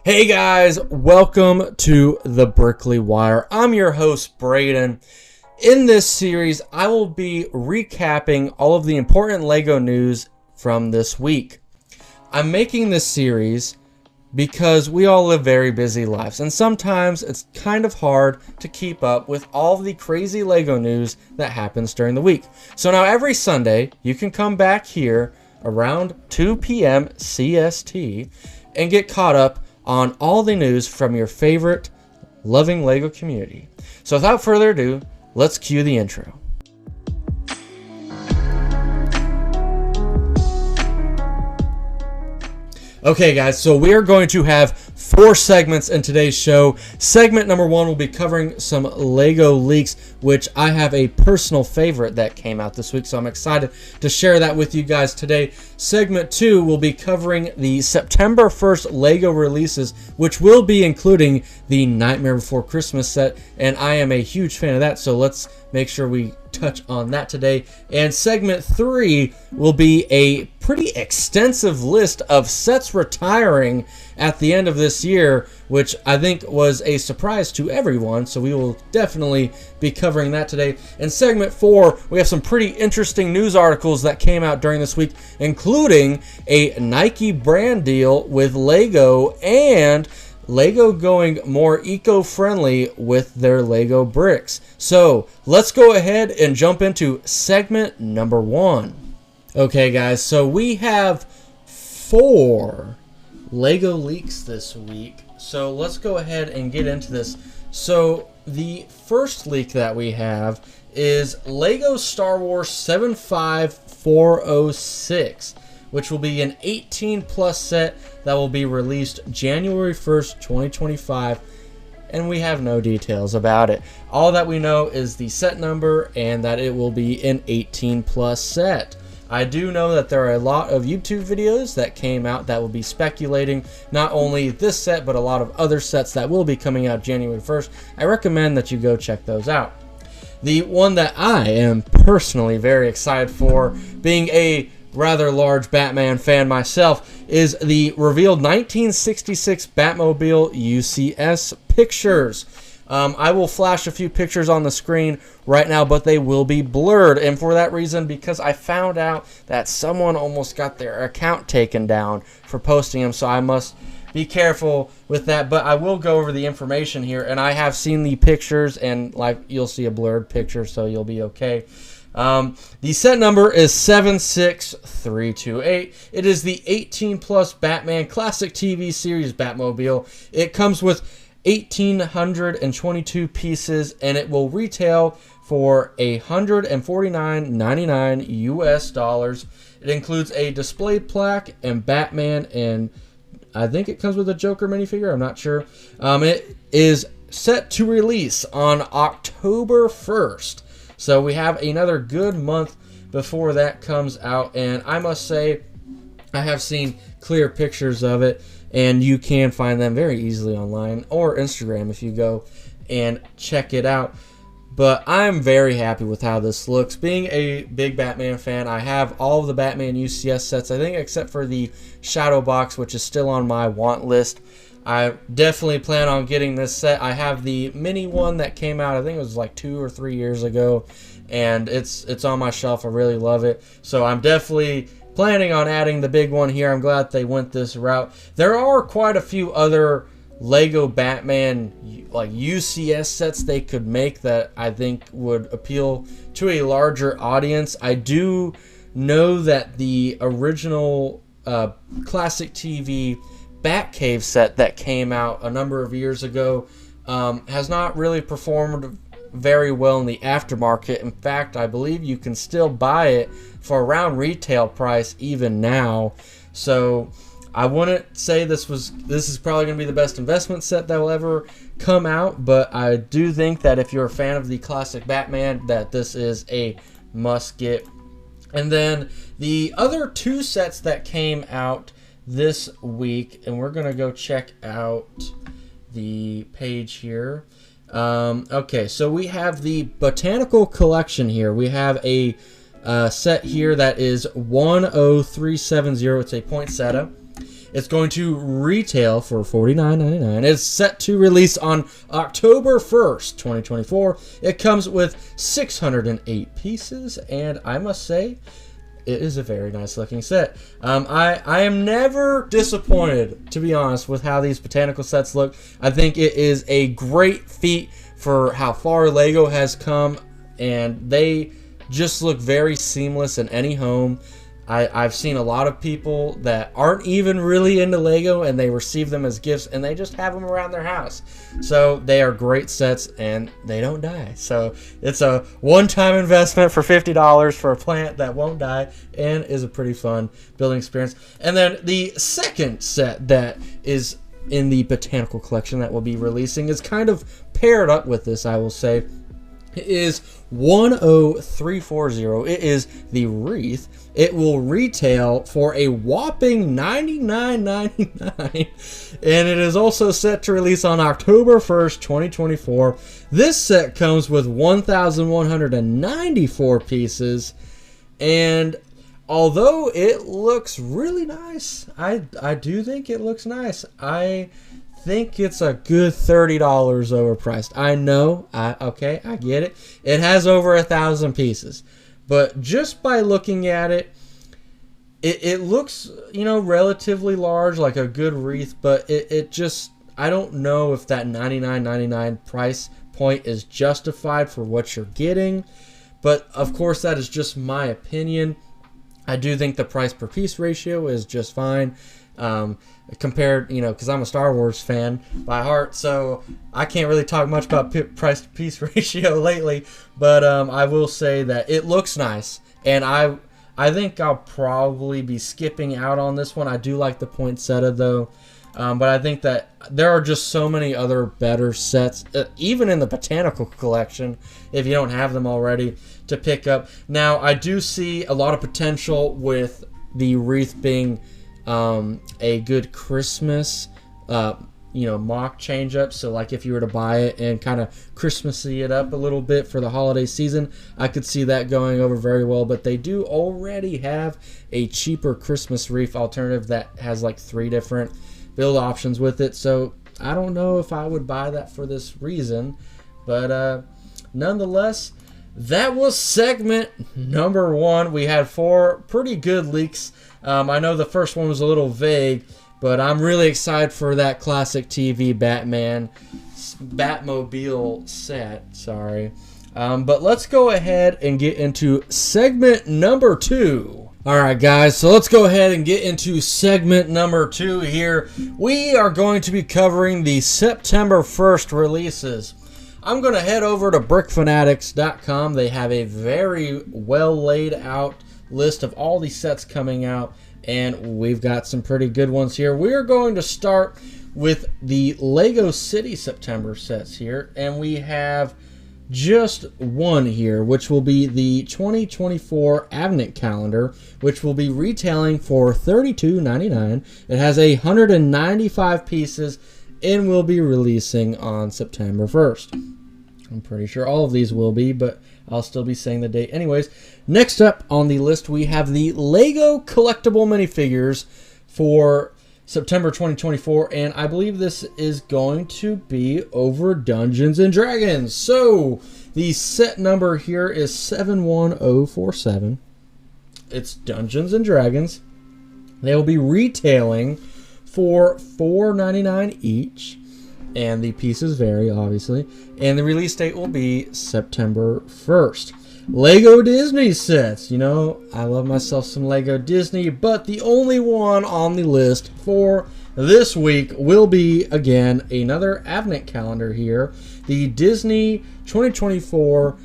Hey guys, welcome to the Bricklink Wire. I'm your host, Braden. In this series, I will be recapping all of the important LEGO news from this week. I'm making this series because we all live very busy lives, and sometimes it's kind of hard to keep up with all the crazy LEGO news that happens during the week. So now every Sunday, you can come back here around 2 p.m. CST and get caught up on all the news from your favorite loving LEGO community. So without further ado, let's cue the intro. Okay guys, so we are going to have 4 segments in today's show. Segment number 1 will be covering some LEGO leaks, which I have a personal favorite that came out this week, so I'm excited to share that with you guys today. Segment 2 will be covering the September 1st LEGO releases, which will be including the Nightmare Before Christmas set, and I am a huge fan of that, so let's make sure we touch on that today. And segment 3 will be a pretty extensive list of sets retiring at the end of this year, which I think was a surprise to everyone, so we will definitely be covering that today. In segment 4, we have some pretty interesting news articles that came out during this week, including a Nike brand deal with LEGO and LEGO going more eco-friendly with their LEGO bricks. So let's go ahead and jump into segment number 1. Okay guys, so we have 4 LEGO leaks this week. So let's go ahead and get into this. So the first leak that we have is LEGO Star Wars 75406, which will be an 18+ set that will be released January 1st, 2025, and we have no details about it. All that we know is the set number and that it will be an 18+ set. I do know that there are a lot of YouTube videos that came out that will be speculating not only this set, but a lot of other sets that will be coming out January 1st. I recommend that you go check those out. The one that I am personally very excited for, being a rather large Batman fan myself, is the revealed 1966 Batmobile UCS pictures. I will flash a few pictures on the screen right now, but they will be blurred, and for that reason, because I found out that someone almost got their account taken down for posting them, so I must be careful with that. But I will go over the information here, and I have seen the pictures, and like you'll see a blurred picture, so you'll be okay. The set number is 76328. It is the 18+ Batman Classic TV series Batmobile. It comes with 1,822 pieces, and it will retail for $149.99 US. It includes a display plaque and Batman, and I think it comes with a Joker minifigure. I'm not sure. It is set to release on October 1st. So we have another good month before that comes out, and I must say I have seen clear pictures of it, and you can find them very easily online or Instagram if you go and check it out. But I'm very happy with how this looks. Being a big Batman fan, I have all of the Batman UCS sets, I think, except for the Shadow Box, which is still on my want list. I definitely plan on getting this set. I have the mini one that came out, I think it was like 2 or 3 years ago, and it's on my shelf. I really love it. So I'm definitely planning on adding the big one here. I'm glad they went this route. There are quite a few other LEGO Batman like UCS sets they could make that I think would appeal to a larger audience. I do know that the original Classic TV Batcave set that came out a number of years ago has not really performed very well in the aftermarket. In fact, I believe you can still buy it for around retail price even now. So I wouldn't say this is probably going to be the best investment set that will ever come out, but I do think that if you're a fan of the classic Batman, that this is a must get. And then the other 2 sets that came out this week, and we're going to go check out the page here. Okay, so we have the Botanical Collection here. We have a set here that is 10370. It's a poinsettia. It's going to retail for $49.99. It's set to release on October 1st, 2024. It comes with 608 pieces, and I must say, it is a very nice looking set. I am never disappointed, to be honest, with how these botanical sets look. I think it is a great feat for how far Lego has come, and they just look very seamless in any home. I've seen a lot of people that aren't even really into Lego, and they receive them as gifts, and they just have them around their house. So they are great sets, and they don't die. So it's a one-time investment for $50 for a plant that won't die, and is a pretty fun building experience. And then the second set that is in the botanical collection that we'll be releasing is kind of paired up with this, I will say. It is 10340. It is the wreath. It will retail for a whopping $99.99, and it is also set to release on October 1st, 2024. This set comes with 1,194 pieces, and although it looks really nice, I do think it looks nice. I think it's a good $30 overpriced. I know, okay, I get it. It has over 1,000 pieces, but just by looking at it, it looks, you know, relatively large, like a good wreath, but it just, I don't know if that $99.99 price point is justified for what you're getting, but of course that is just my opinion. I do think the price per piece ratio is just fine. Compared, you know, because I'm a Star Wars fan by heart, so I can't really talk much about price to piece ratio lately, but I will say that it looks nice, and I think I'll probably be skipping out on this one. I do like the poinsettia though, but I think that there are just so many other better sets, even in the botanical collection, if you don't have them already, to pick up. Now, I do see a lot of potential with the wreath being a good Christmas, mock change up. So like if you were to buy it and kind of Christmassy it up a little bit for the holiday season, I could see that going over very well. But they do already have a cheaper Christmas wreath alternative that has like 3 different build options with it. So I don't know if I would buy that for this reason, but nonetheless, that was segment number 1. We had 4 pretty good leaks. I know the first one was a little vague, but I'm really excited for that classic TV Batmobile set. Sorry. But let's go ahead and get into segment number 2. Alright guys, so let's go ahead and get into segment number 2 here. We are going to be covering the September 1st releases. I'm going to head over to brickfanatics.com. They have a very well laid out list of all these sets coming out, and we've got some pretty good ones here. We're going to start with the Lego City September sets here, and we have just one here, which will be the 2024 Advent Calendar, which will be retailing for $32.99. It has 195 pieces and will be releasing on September 1st. I'm pretty sure all of these will be, but I'll still be saying the date anyways. Next up on the list, we have the Lego collectible minifigures for September 2024, and I believe this is going to be over Dungeons and Dragons. So the set number here is 71047. It's Dungeons and Dragons. They will be retailing for $4.99 each, and the pieces vary, obviously, and the release date will be September 1st. Lego Disney sets. You know, I love myself some Lego Disney, but the only one on the list for this week will be, again, another Advent Calendar here. The Disney 2024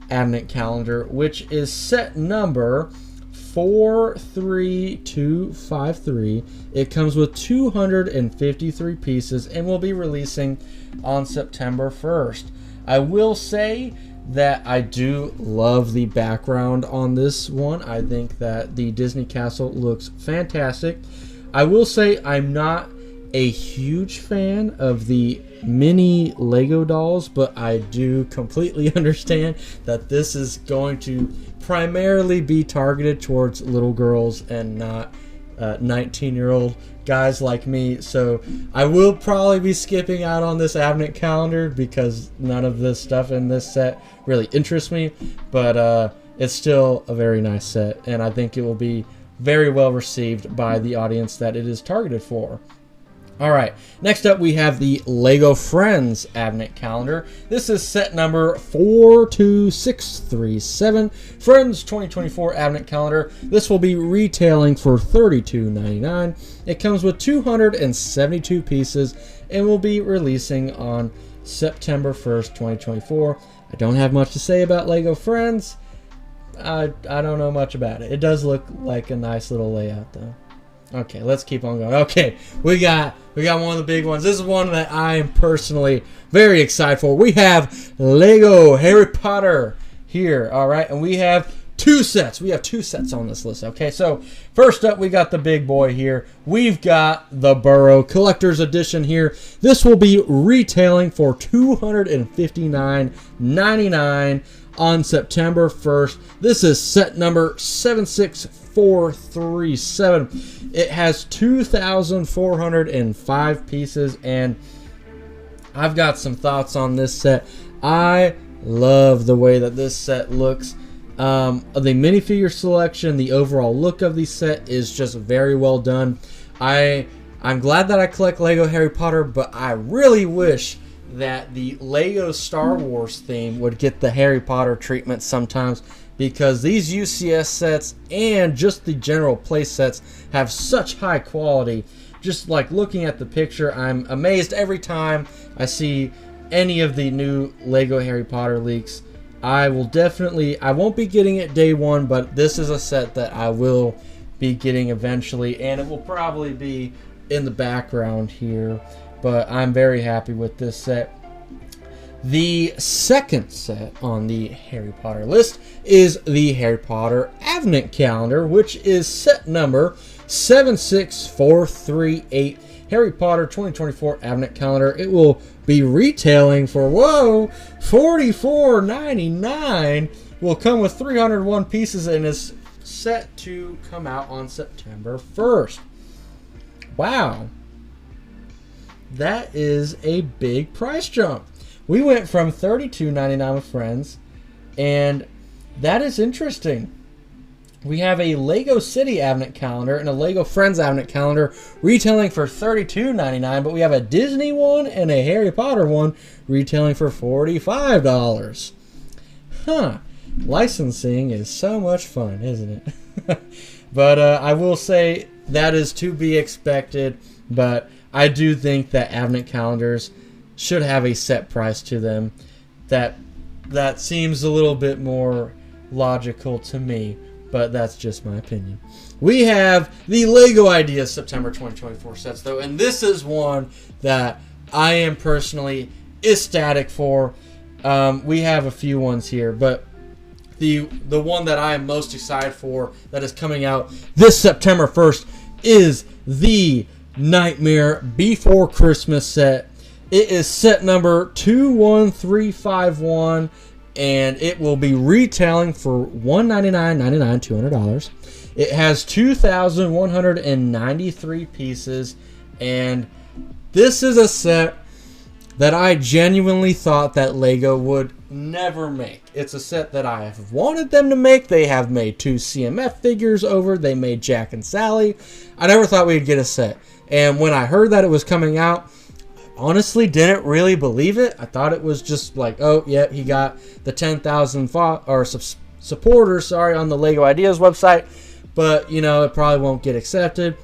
Advent Calendar, which is set number 43253. It comes with 253 pieces and will be releasing on September 1st. I will say that I do love the background on this one. I think that the Disney castle looks fantastic. I will say I'm not a huge fan of the mini Lego dolls, but I do completely understand that this is going to primarily be targeted towards little girls and not 19-year-old guys like me. So I will probably be skipping out on this Advent calendar because none of this stuff in this set really interests me. But it's still a very nice set, and I think it will be very well received by the audience that it is targeted for. All right, next up we have the Lego Friends Advent Calendar. This is set number 42637, Friends 2024 Advent Calendar. This will be retailing for $32.99. It comes with 272 pieces and will be releasing on September 1st, 2024. I don't have much to say about Lego Friends. I don't know much about it. It does look like a nice little layout though. Okay, let's keep on going. Okay, we got one of the big ones. This is one that I am personally very excited for. We have Lego Harry Potter here, all right? And we have two sets. We have two sets on this list, okay? So, first up, we got the big boy here. We've got the Burrow Collector's Edition here. This will be retailing for $259.99 on September 1st. This is set number 76437. It has 2,405 pieces, and I've got some thoughts on this set. I love the way that this set looks. The minifigure selection, the overall look of the set is just very well done. I'm glad that I collect Lego Harry Potter, but I really wish that the Lego Star Wars theme would get the Harry Potter treatment sometimes, because these UCS sets and just the general play sets have such high quality. Just like looking at the picture, I'm amazed every time I see any of the new Lego Harry Potter leaks. I won't be getting it day one, but this is a set that I will be getting eventually, and it will probably be in the background here. But I'm very happy with this set. The second set on the Harry Potter list is the Harry Potter Advent Calendar, which is set number 76438. Harry Potter 2024 Advent Calendar. It will be retailing for, $44.99. Will come with 301 pieces and is set to come out on September 1st. Wow. That is a big price jump. We went from $32.99 with Friends, and that is interesting. We have a Lego City Advent Calendar and a Lego Friends Advent Calendar retailing for $32.99, but we have a Disney one and a Harry Potter one retailing for $45. Huh. Licensing is so much fun, isn't it? But I will say that is to be expected, but I do think that Advent calendars should have a set price to them. That seems a little bit more logical to me, but that's just my opinion. We have the Lego Ideas September 2024 sets, though, and this is one that I am personally ecstatic for. We have a few ones here, but the one that I am most excited for that is coming out this September 1st is the Nightmare Before Christmas set. It is set number 21351, and it will be retailing for $199.99, $200. It has 2,193 pieces, and this is a set that I genuinely thought that Lego would never make. It's a set that I have wanted them to make. They have made 2 CMF figures over. They made Jack and Sally. I never thought we'd get a set. And when I heard that it was coming out, honestly didn't really believe it. I thought it was just like, oh, yeah, he got the 10,000 supporters, on the Lego Ideas website. But, it probably won't get accepted.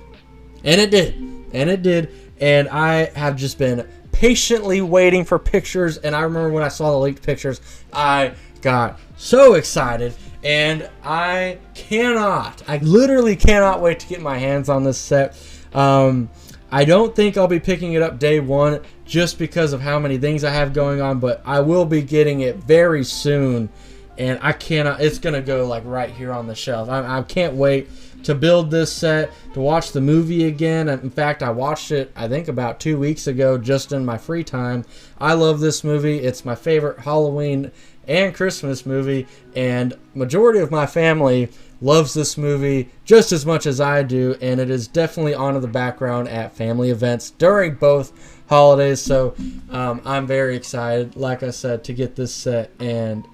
And it did. And I have just been patiently waiting for pictures. And I remember when I saw the leaked pictures, I got so excited. And I literally cannot wait to get my hands on this set. I don't think I'll be picking it up day one just because of how many things I have going on, but I will be getting it very soon, and I cannot. It's gonna go like right here on the shelf. I can't wait to build this set, to watch the movie again. In fact, I watched it, I think, about 2 weeks ago, just in my free time. I love this movie. It's my favorite Halloween and Christmas movie, and majority of my family loves this movie just as much as I do, and it is definitely on in the background at family events during both holidays. So I'm very excited, like I said, to get this set, and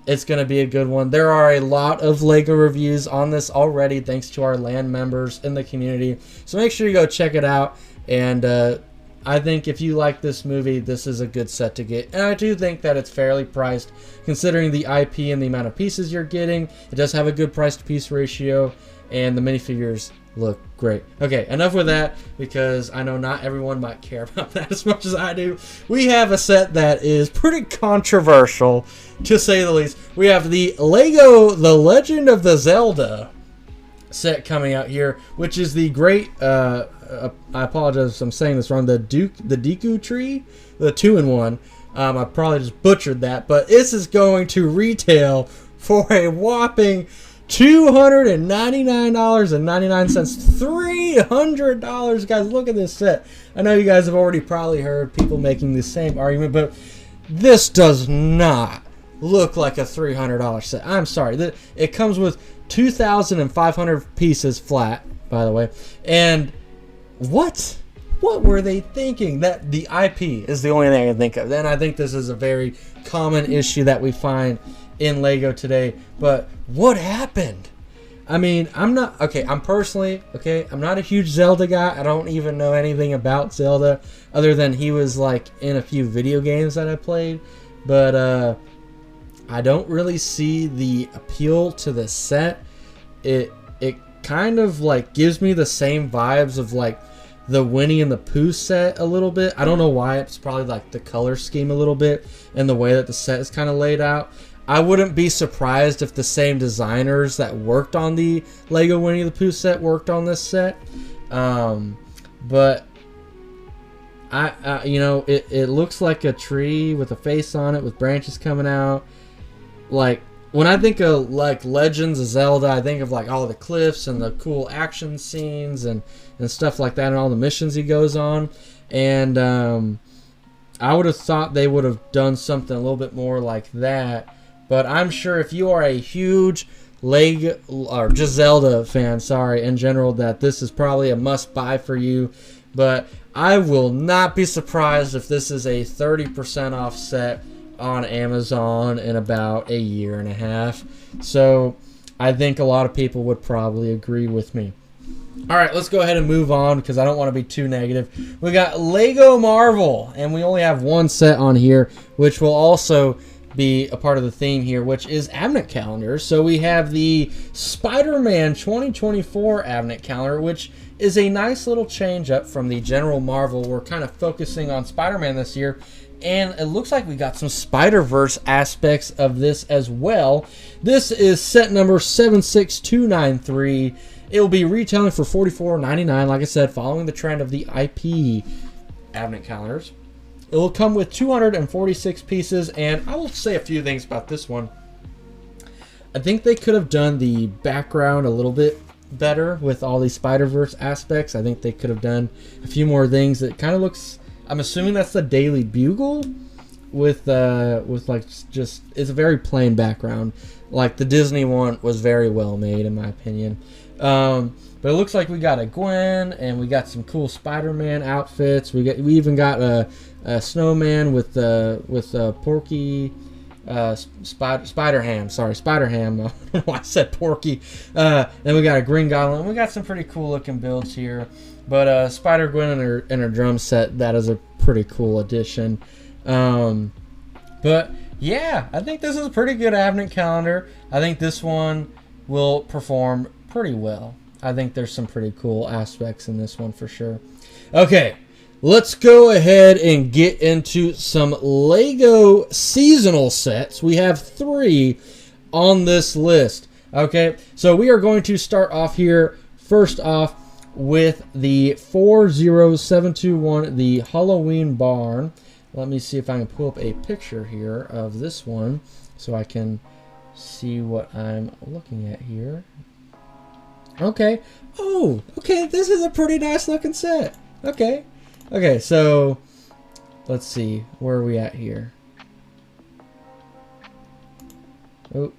it's going to be a good one. There are a lot of LEGO reviews on this already, thanks to our land members in the community. So make sure you go check it out. And I think if you like this movie, this is a good set to get. And I do think that it's fairly priced, considering the IP and the amount of pieces you're getting. It does have a good price-to-piece ratio, and the minifigures look great. Okay, enough with that, because I know not everyone might care about that as much as I do. We have a set that is pretty controversial, to say the least. We have the LEGO The Legend of the Zelda set coming out here, which is the great, I apologize if I'm saying this wrong, the Deku tree, the 2-in-1. I probably just butchered that, but this is going to retail for a whopping $299.99. $300, guys. Look at this set. I know you guys have already probably heard people making the same argument, but this does not look like a $300 set. I'm sorry. It comes with 2,500 pieces flat, by the way. And what were they thinking? That the IP is the only thing I can think of. And I think this is a very common issue that we find in LEGO today. But what happened? I mean, I'm not a huge Zelda guy. I don't even know anything about Zelda other than he was like in a few video games that I played. But I don't really see the appeal to the set. It kind of like gives me the same vibes of like the Winnie and the Pooh set a little bit. I don't know why. It's probably like the color scheme a little bit and the way that the set is kind of laid out. I wouldn't be surprised if the same designers that worked on the LEGO Winnie the Pooh set worked on this set. But it looks like a tree with a face on it with branches coming out. Like, when I think of like Legends of Zelda, I think of like all the cliffs and the cool action scenes and stuff like that, and all the missions he goes on. And I would have thought they would have done something a little bit more like that. But I'm sure if you are a huge LEGO or just Zelda fan, in general, that this is probably a must-buy for you. But I will not be surprised if this is a 30% off set on Amazon in about a year and a half. So I think a lot of people would probably agree with me. All right, let's go ahead and move on because I don't want to be too negative. We got LEGO Marvel, and we only have one set on here, which will also be a part of the theme here, which is advent calendars. So we have the Spider-Man 2024 advent calendar, which is a nice little change up from the general Marvel. We're kind of focusing on Spider-Man this year, and it looks like we got some Spider-Verse aspects of this as well. This is set number 76293. It will be retailing for $44.99, like I said, following the trend of the IP advent calendars. It will come with 246 pieces, and I will say a few things about this one. I think they could have done the background a little bit better with all these Spider-Verse aspects. I think they could have done a few more things. That kind of looks, I'm assuming that's the Daily Bugle with like just, it's a very plain background. Like the Disney one was very well made in my opinion. But it looks like we got a Gwen, and we got some cool Spider-Man outfits. We even got a snowman with Porky, Spider-Ham. Sorry, Spider-Ham. I don't know why I said Porky. Then we got a Green Goblin. We got some pretty cool looking builds here. But Spider-Gwen and her drum set, that is a pretty cool addition. But yeah, I think this is a pretty good advent calendar. I think this one will perform pretty well. I think there's some pretty cool aspects in this one for sure. Okay, let's go ahead and get into some LEGO seasonal sets. We have 3 on this list. Okay, so we are going to start off here first off with the 40721, the Halloween barn. Let me see if I can pull up a picture here of this one so I can see what I'm looking at here. Okay. Oh, okay. This is a pretty nice looking set. Okay. Okay, so let's see. Where are we at here? Oh.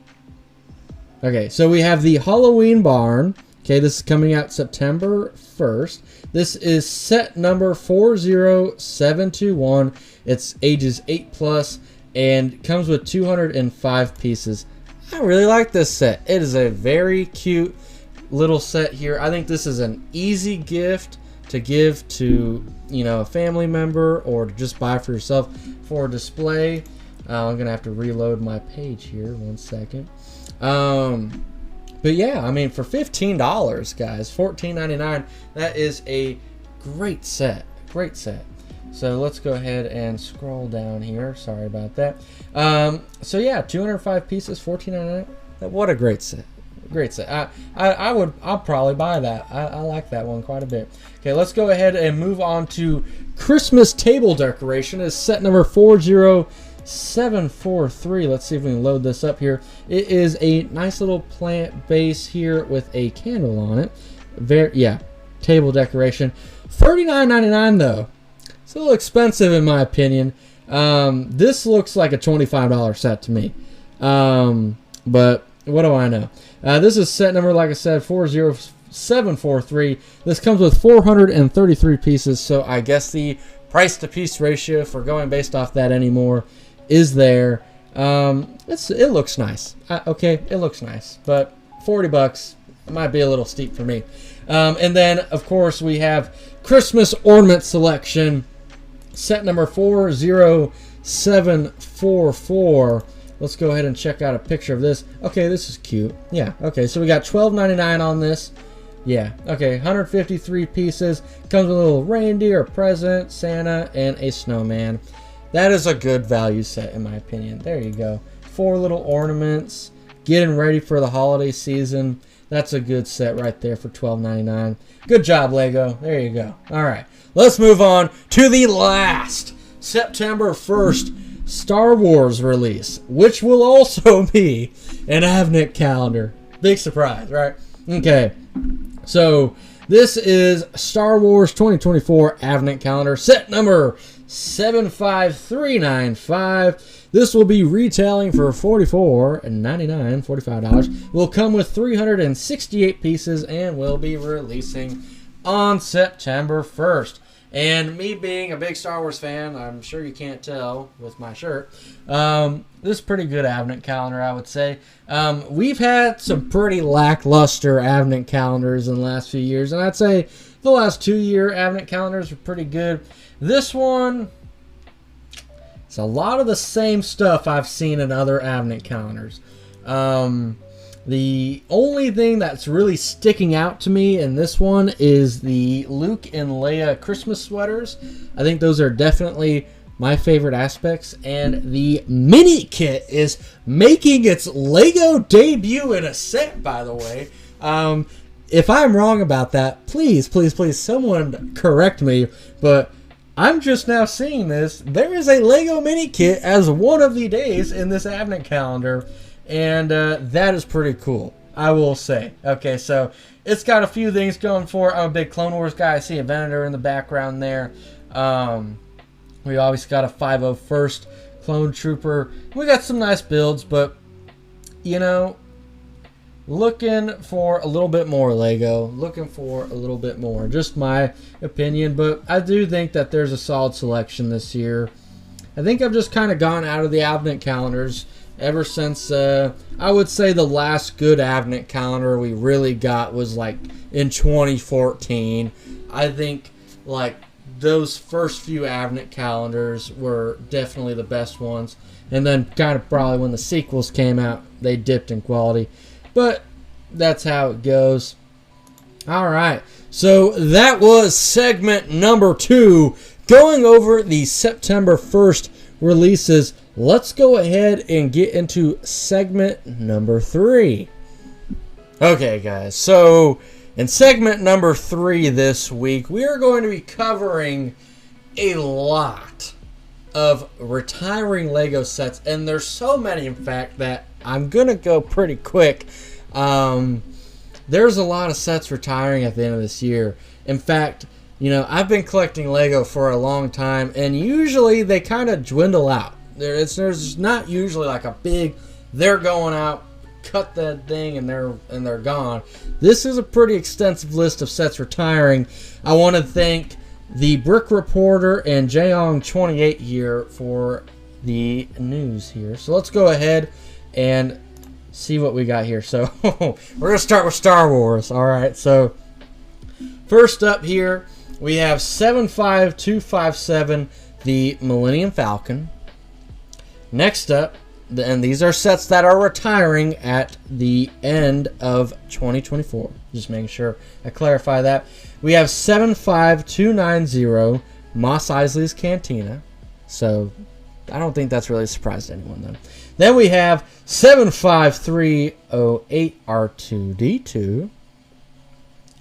Okay, so we have the Halloween Barn. Okay, this is coming out September 1st. This is set number 40721. It's ages 8+ and comes with 205 pieces. I really like this set. It is a very cute little set here. I think this is an easy gift to give to, you know, a family member or to just buy for yourself for display. I'm gonna have to reload my page here. 1 second. But yeah, I mean, for $15, guys, $14.99, that is a great set. Great set. So let's go ahead and scroll down here. Sorry about that. So yeah, 205 pieces, $14.99. What a great set. Great set. I'll probably buy that. I like that one quite a bit. Okay, let's go ahead and move on to Christmas table decoration. Is set number 40743. Let's see if we can load this up here. It is a nice little plant base here with a candle on it. Table decoration. $39.99 though. It's a little expensive in my opinion. This looks like a $25 set to me. But what do I know? This is set number, like I said, 40743. This comes with 433 pieces, so I guess the price to piece ratio, if we're going based off that anymore, is there. It looks nice. Okay, it looks nice, but $40 might be a little steep for me. And then, of course, we have Christmas ornament selection, set number 40744. Let's go ahead and check out a picture of this. Okay, this is cute. Yeah, okay, so we got $12.99 on this. Yeah, okay, 153 pieces. Comes with a little reindeer, a present, Santa, and a snowman. That is a good value set, in my opinion. There you go. 4 little ornaments. Getting ready for the holiday season. That's a good set right there for $12.99. Good job, Lego. There you go. All right, let's move on to the last September 1st Star Wars release, which will also be an Advent calendar. Big surprise, right? Okay, so this is Star Wars 2024 Advent calendar, set number 75395. This will be retailing for $44.99, $45. Will come with 368 pieces and will be releasing on September 1st. And me being a big Star Wars fan, I'm sure you can't tell with my shirt, this is a pretty good Advent calendar, I would say. We've had some pretty lackluster Advent calendars in the last few years, and I'd say the last 2-year Advent calendars are pretty good. This one, it's a lot of the same stuff I've seen in other Advent calendars. The only thing that's really sticking out to me in this one is the Luke and Leia Christmas sweaters. I think those are definitely my favorite aspects. And the mini kit is making its Lego debut in a set, by the way. If I'm wrong about that, please, please, please, someone correct me. But I'm just now seeing this. There is a Lego mini kit as one of the days in this Advent calendar. And that is pretty cool, I will say. Okay, so it's got a few things going for it. I'm a big Clone Wars guy. I see a Venator in the background there. We always got a 501st Clone Trooper. We got some nice builds, but, you know, looking for a little bit more Lego. Looking for a little bit more. Just my opinion, but I do think that there's a solid selection this year. I think I've just kind of gone out of the Advent calendars ever since, I would say the last good Advent calendar we really got was like in 2014. I think like those first few Advent calendars were definitely the best ones. And then kind of probably when the sequels came out, they dipped in quality. But that's how it goes. All right. So that was segment number 2, going over the September 1st releases. Let's go ahead and get into segment number 3. Okay, guys, so in segment number 3 this week, we are going to be covering a lot of retiring Lego sets, and there's so many, in fact, that I'm going to go pretty quick. The there's a lot of sets retiring at the end of this year. In fact, I've been collecting Lego for a long time, and usually they kind of dwindle out. There's not usually like a big, they're going out, cut that thing, and they're gone. This is a pretty extensive list of sets retiring. I want to thank the Brick Reporter and Jayong28 here for the news here. So let's go ahead and see what we got here. So we're going to start with Star Wars. All right, so first up here, we have 75257, the Millennium Falcon. Next up, and these are sets that are retiring at the end of 2024. Just making sure I clarify that. We have 75290, Mos Eisley's Cantina. So I don't think that's really a surprise to anyone, though. Then we have 75308 R2D2.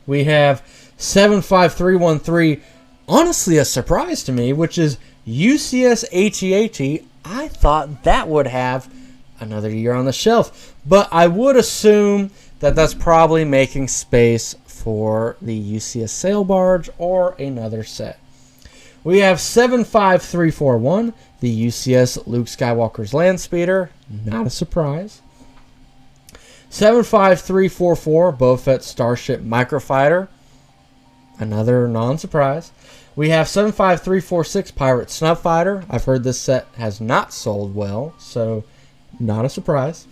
We have 75313, honestly a surprise to me, which is UCS AT-AT. I thought that would have another year on the shelf, but I would assume that that's probably making space for the UCS Sail Barge or another set. We have 75341, the UCS Luke Skywalker's Landspeeder. Not a surprise. 75344, Boba Fett Starship Microfighter. Another non-surprise. We have 75346, Pirate Snub Fighter. I've heard this set has not sold well, so not a surprise.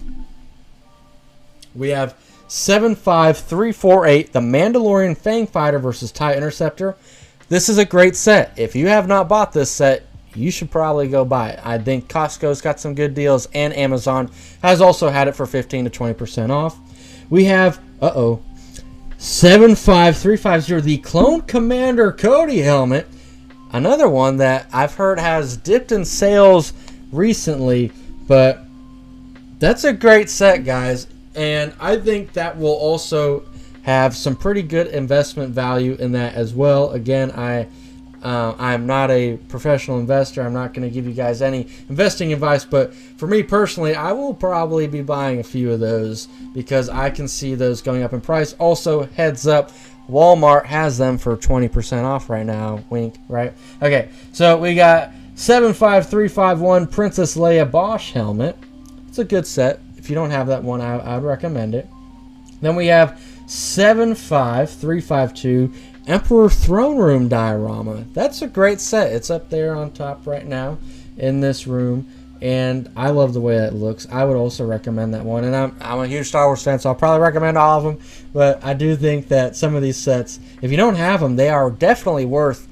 We have 75348, the Mandalorian Fang Fighter versus TIE Interceptor. This is a great set. If you have not bought this set, you should probably go buy it. I think Costco's got some good deals, and Amazon has also had it for 15 to 20% off. We have, 75350, the Clone Commander Cody helmet. Another one that I've heard has dipped in sales recently, but that's a great set, guys. And I think that will also have some pretty good investment value in that as well. Again, I'm not a professional investor. I'm not going to give you guys any investing advice, but for me personally, I will probably be buying a few of those because I can see those going up in price. Also, heads up, Walmart has them for 20% off right now. Wink, right? Okay, so we got 75351 Princess Leia Bosch helmet. It's a good set. If you don't have that one, I would recommend it. Then we have 75352 Emperor Throne Room diorama. That's a great set. It's up there on top right now in this room, and I love the way that looks. I would also recommend that one, and I'm a huge Star Wars fan, so I'll probably recommend all of them, but I do think that some of these sets, if you don't have them, they are definitely worth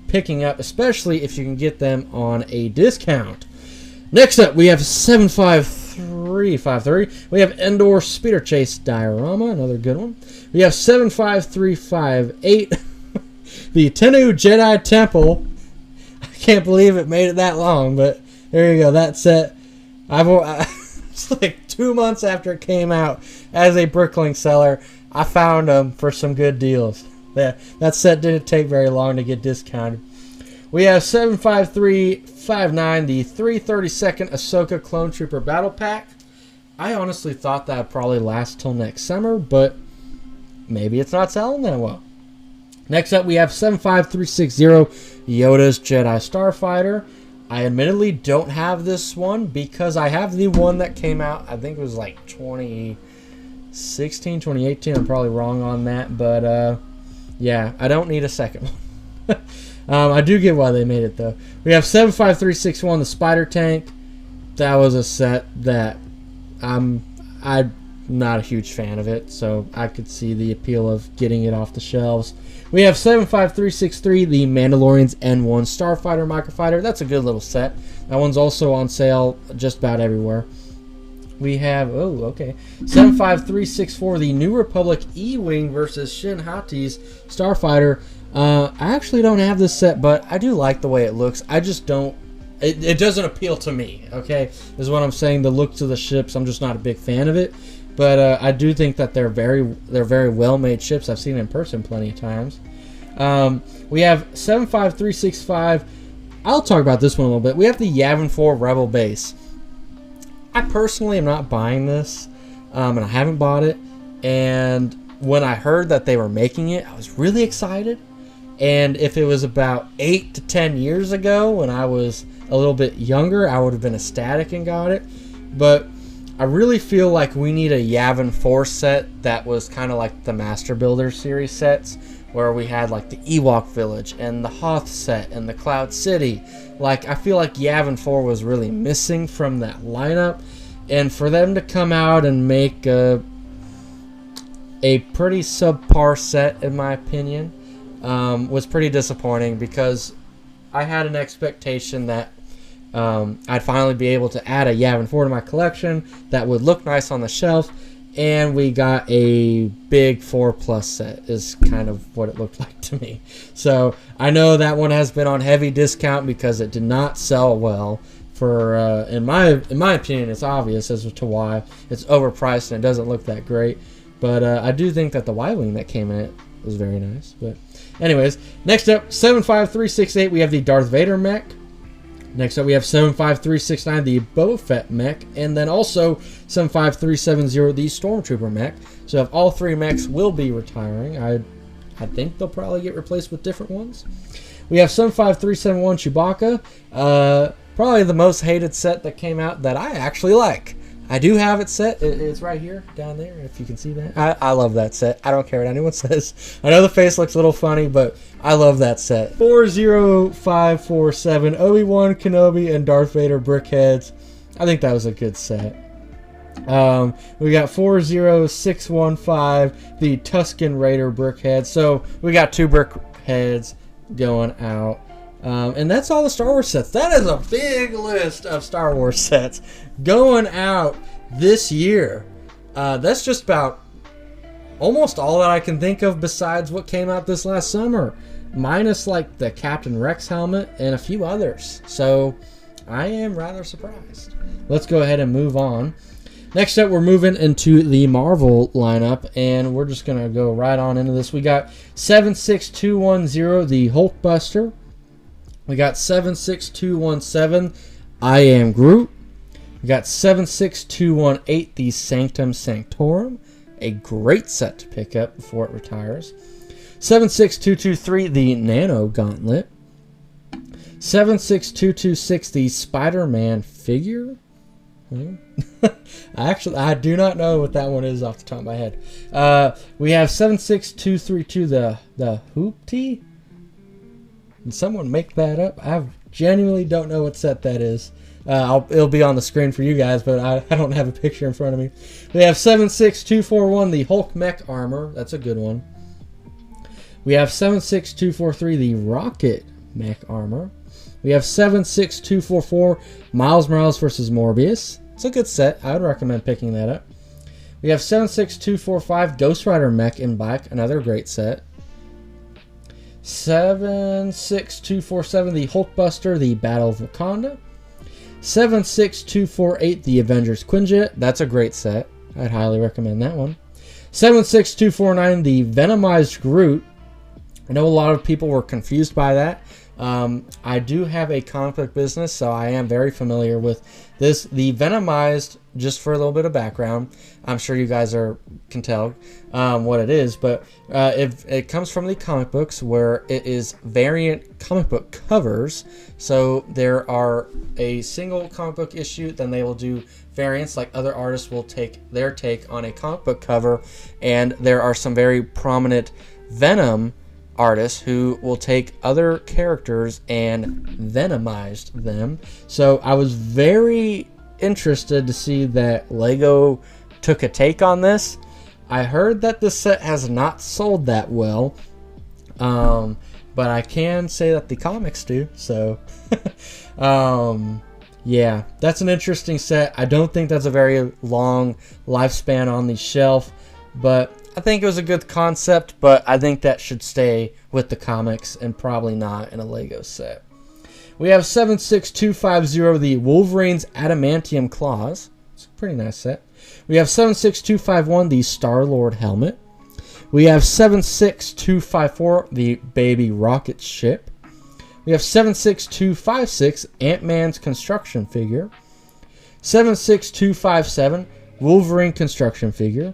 picking up, especially if you can get them on a discount. Next up, we have 75353. We have Endor Speeder Chase diorama, another good one. We have 75358, the Tennu Jedi Temple. I can't believe it made it that long, but there you go. That set, it's like 2 months after it came out as a Bricklink seller. I found them for some good deals. That set didn't take very long to get discounted. We have 75359, the 332nd Ahsoka Clone Trooper Battle Pack. I honestly thought that would probably last till next summer, but maybe it's not selling that well. Next up, we have 75360, Yoda's Jedi Starfighter. I admittedly don't have this one because I have the one that came out, I think it was like 2016, 2018. I'm probably wrong on that, but yeah, I don't need a second one. I do get why they made it, though. We have 75361, the Spider Tank. That was a set that I'm not a huge fan of it, so I could see the appeal of getting it off the shelves. We have 75363, the Mandalorian's N1 Starfighter Microfighter. That's a good little set. That one's also on sale just about everywhere. We have, 75364, the New Republic E-Wing versus Shin Hati's Starfighter. I actually don't have this set, but I do like the way it looks. I just don't, it doesn't appeal to me, okay? Is what I'm saying. The looks of the ships, I'm just not a big fan of it. But I do think that they're very well-made ships. I've seen them in person plenty of times. We have 75365. I'll talk about this one a little bit. We have the Yavin 4 Rebel Base. I personally am not buying this, and I haven't bought it. And when I heard that they were making it, I was really excited. And if it was about 8 to 10 years ago when I was a little bit younger, I would have been ecstatic and got it. But I really feel like we need a Yavin 4 set that was kind of like the Master Builder series sets, where we had like the Ewok Village and the Hoth set and the Cloud City. Like, I feel like Yavin 4 was really missing from that lineup. And for them to come out and make a pretty subpar set, in my opinion, was pretty disappointing, because I had an expectation that I'd finally be able to add a Yavin 4 to my collection that would look nice on the shelf, and we got a big 4+ set is kind of what it looked like to me. So I know that one has been on heavy discount because it did not sell well. For in my opinion, it's obvious as to why. It's overpriced and it doesn't look that great. But I do think that the Y-Wing that came in it was very nice. But anyways, next up, 75368, we have the Darth Vader mech. Next up, we have 75369, the Boba Fett mech. And then also 75370, the Stormtrooper mech. So if all three mechs will be retiring, I think they'll probably get replaced with different ones. We have 75371 Chewbacca. Probably the most hated set that came out that I actually like. I do have it set. It's right here, down there, if you can see that. I love that set. I don't care what anyone says. I know the face looks a little funny, but I love that set. 40547, Obi-Wan Kenobi and Darth Vader brickheads. I think that was a good set. We got 40615, the Tusken Raider brickheads. So we got 2 brickheads going out. And that's all the Star Wars sets. That is a big list of Star Wars sets going out this year. That's just about almost all that I can think of besides what came out this last summer, minus like the Captain Rex helmet and a few others. So I am rather surprised. Let's go ahead and move on. Next up, we're moving into the Marvel lineup, and we're just going to go right on into this. We got 76210, the Hulkbuster. We got 76217, I Am Groot. We got 76218, the Sanctum Sanctorum. A great set to pick up before it retires. 76223, the Nano Gauntlet. 76226, the Spider-Man figure. I do not know what that one is off the top of my head. We have 76232, the Hoopty. Did someone make that up? I genuinely don't know what set that is. It'll be on the screen for you guys, but I don't have a picture in front of me. We have 76241, the Hulk Mech Armor. That's a good one. We have 76243, the Rocket Mech Armor. We have 76244, Miles Morales vs. Morbius. It's a good set. I would recommend picking that up. We have 76245, Ghost Rider Mech in Black. Another great set. 76247, the Hulkbuster, the Battle of Wakanda. 76248, the Avengers Quinjet. That's a great set. I'd highly recommend that one. 76249, the Venomized Groot. I know a lot of people were confused by that. I do have a comic book business, so I am very familiar with this. The Venomized, just for a little bit of background, I'm sure you guys can tell what it is, but it comes from the comic books, where it is variant comic book covers. So there are a single comic book issue, then they will do variants, like other artists will take their take on a comic book cover, and there are some very prominent Venom artists who will take other characters and venomize them. So I was very interested to see that Lego took a take on this. I heard that this set has not sold that well, but I can say that the comics do. So yeah, that's an interesting set. I don't think that's a very long lifespan on the shelf, but I think it was a good concept, but I think that should stay with the comics and probably not in a Lego set. We have 76250, the Wolverine's Adamantium Claws. It's a pretty nice set. We have 76251, the Star-Lord Helmet. We have 76254, the Baby Rocket Ship. We have 76256, Ant-Man's Construction Figure. 76257, Wolverine Construction Figure.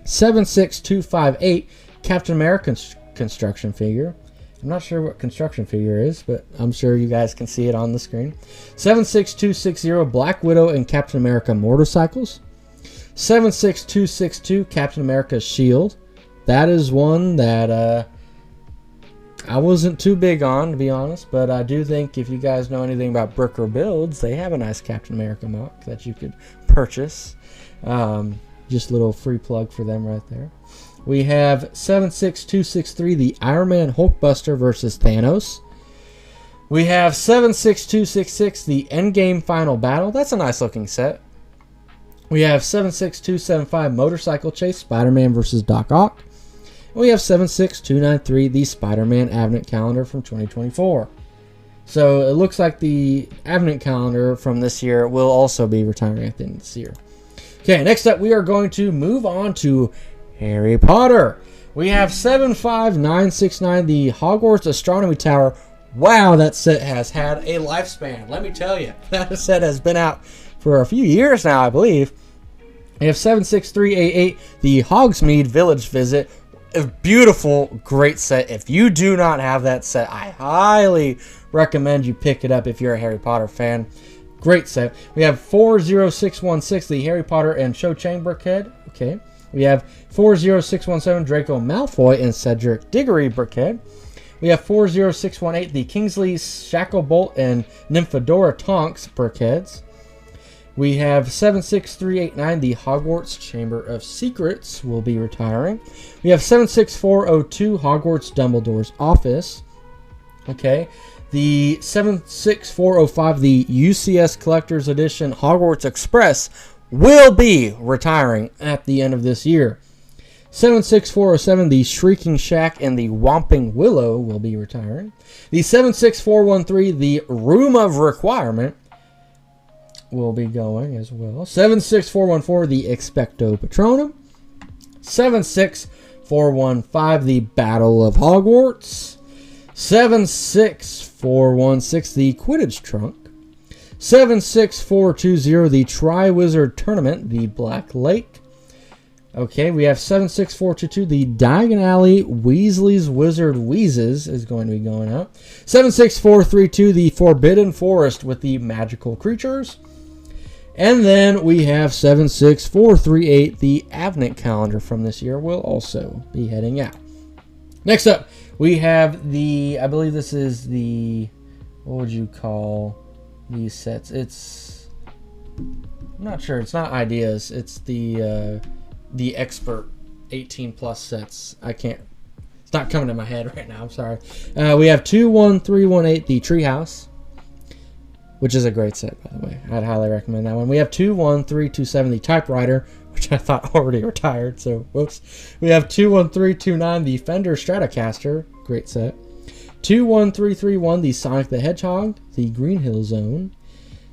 76258 Captain America construction figure. I'm not sure what construction figure is, but I'm sure you guys can see it on the screen. 76260 Black Widow and Captain America motorcycles. 76262 Captain America's shield. That is one that I wasn't too big on, to be honest, but I do think if you guys know anything about Bricker Builds, they have a nice Captain America mock that you could purchase. Just a little free plug for them right there. We have 76263, the Iron Man Hulkbuster versus Thanos. We have 76266, the Endgame Final Battle. That's a nice looking set. We have 76275, Motorcycle Chase, Spider-Man versus Doc Ock. And we have 76293, the Spider-Man Advent Calendar from 2024. So it looks like the Advent Calendar from this year will also be retiring at the end of this year. Okay, next up we are going to move on to Harry Potter. We have 75969, the Hogwarts Astronomy Tower. Wow, that set has had a lifespan. Let me tell you, that set has been out for a few years now, I believe. We have 76388, the Hogsmeade Village Visit. A beautiful, great set. If you do not have that set, I highly recommend you pick it up if you're a Harry Potter fan. Great set. We have 40616, the Harry Potter and Cho Chang Brickhead. Okay. We have 40617, Draco Malfoy and Cedric Diggory Brickhead. We have 40618, the Kingsley Shacklebolt and Nymphadora Tonks Brickheads. We have 76389, the Hogwarts Chamber of Secrets will be retiring. We have 76402, Hogwarts Dumbledore's Office. Okay. The 76405, the UCS Collector's Edition Hogwarts Express will be retiring at the end of this year. 76407, the Shrieking Shack and the Whomping Willow will be retiring. The 76413, the Room of Requirement will be going as well. 76414, the Expecto Patronum. 76415, the Battle of Hogwarts. 76416, the Quidditch Trunk. 76420, the Triwizard Tournament, the Black Lake. Okay, we have 76422, the Diagon Alley Weasley's Wizard Wheezes is going to be going out. 76432, the Forbidden Forest with the Magical Creatures. And then we have 76438, the Advent Calendar from this year will also be heading out. Next up, we have the, I believe this is the, what would you call these sets? I'm not sure. It's not Ideas. It's the Expert 18 plus sets. It's not coming to my head right now. I'm sorry. We have 21318, the Treehouse, which is a great set, by the way. I'd highly recommend that one. We have 21327, the Typewriter, which I thought already retired, so whoops. We have 21329, the Fender Stratocaster, great set. 21331, the Sonic the Hedgehog, the Green Hill Zone.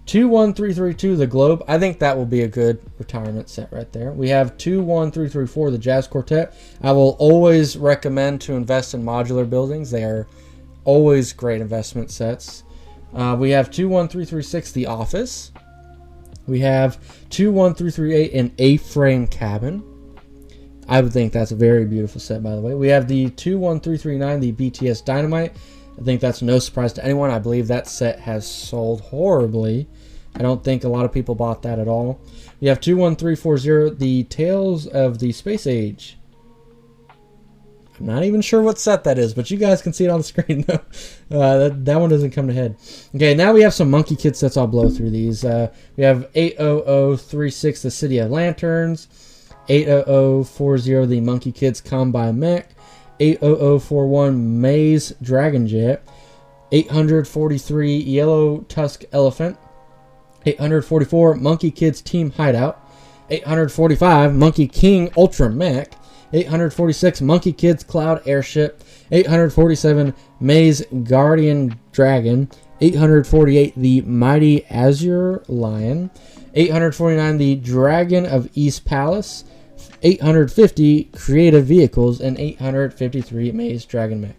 21332, the Globe. I think that will be a good retirement set right there. We have 21334, the Jazz Quartet. I will always recommend to invest in modular buildings. They are always great investment sets. We have 21336, the Office. We have 21338, an A-frame cabin. I would think that's a very beautiful set, by the way. We have the 21339, the BTS Dynamite. I think that's no surprise to anyone. I believe that set has sold horribly. I don't think a lot of people bought that at all. We have 21340, the Tales of the Space Age. I'm not even sure what set that is, but you guys can see it on the screen, though. That one doesn't come to head. Okay, now we have some Monkey Kid sets. I'll blow through these. We have 80036, the City of Lanterns. 80040, the Monkey Kids Combine Mech. 80041, Maze Dragon Jet. 843, Yellow Tusk Elephant. 844, Monkey Kids Team Hideout. 845, Monkey King Ultra Mech. 846, Monkey Kids Cloud Airship. 847, Maze Guardian Dragon. 848, the Mighty Azure Lion. 849, the Dragon of East Palace. 850, Creative Vehicles. And 853, Maze Dragon Mech.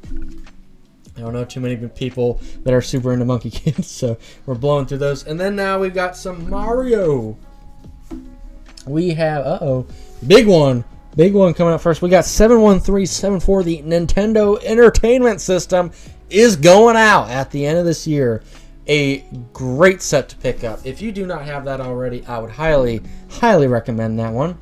I don't know too many people that are super into Monkey Kids, so we're blowing through those. And then now we've got some Mario. We have, big one. big one coming up first. We got 71374. The Nintendo Entertainment System is going out at the end of this year. A great set to pick up. If you do not have that already, I would highly, highly recommend that one.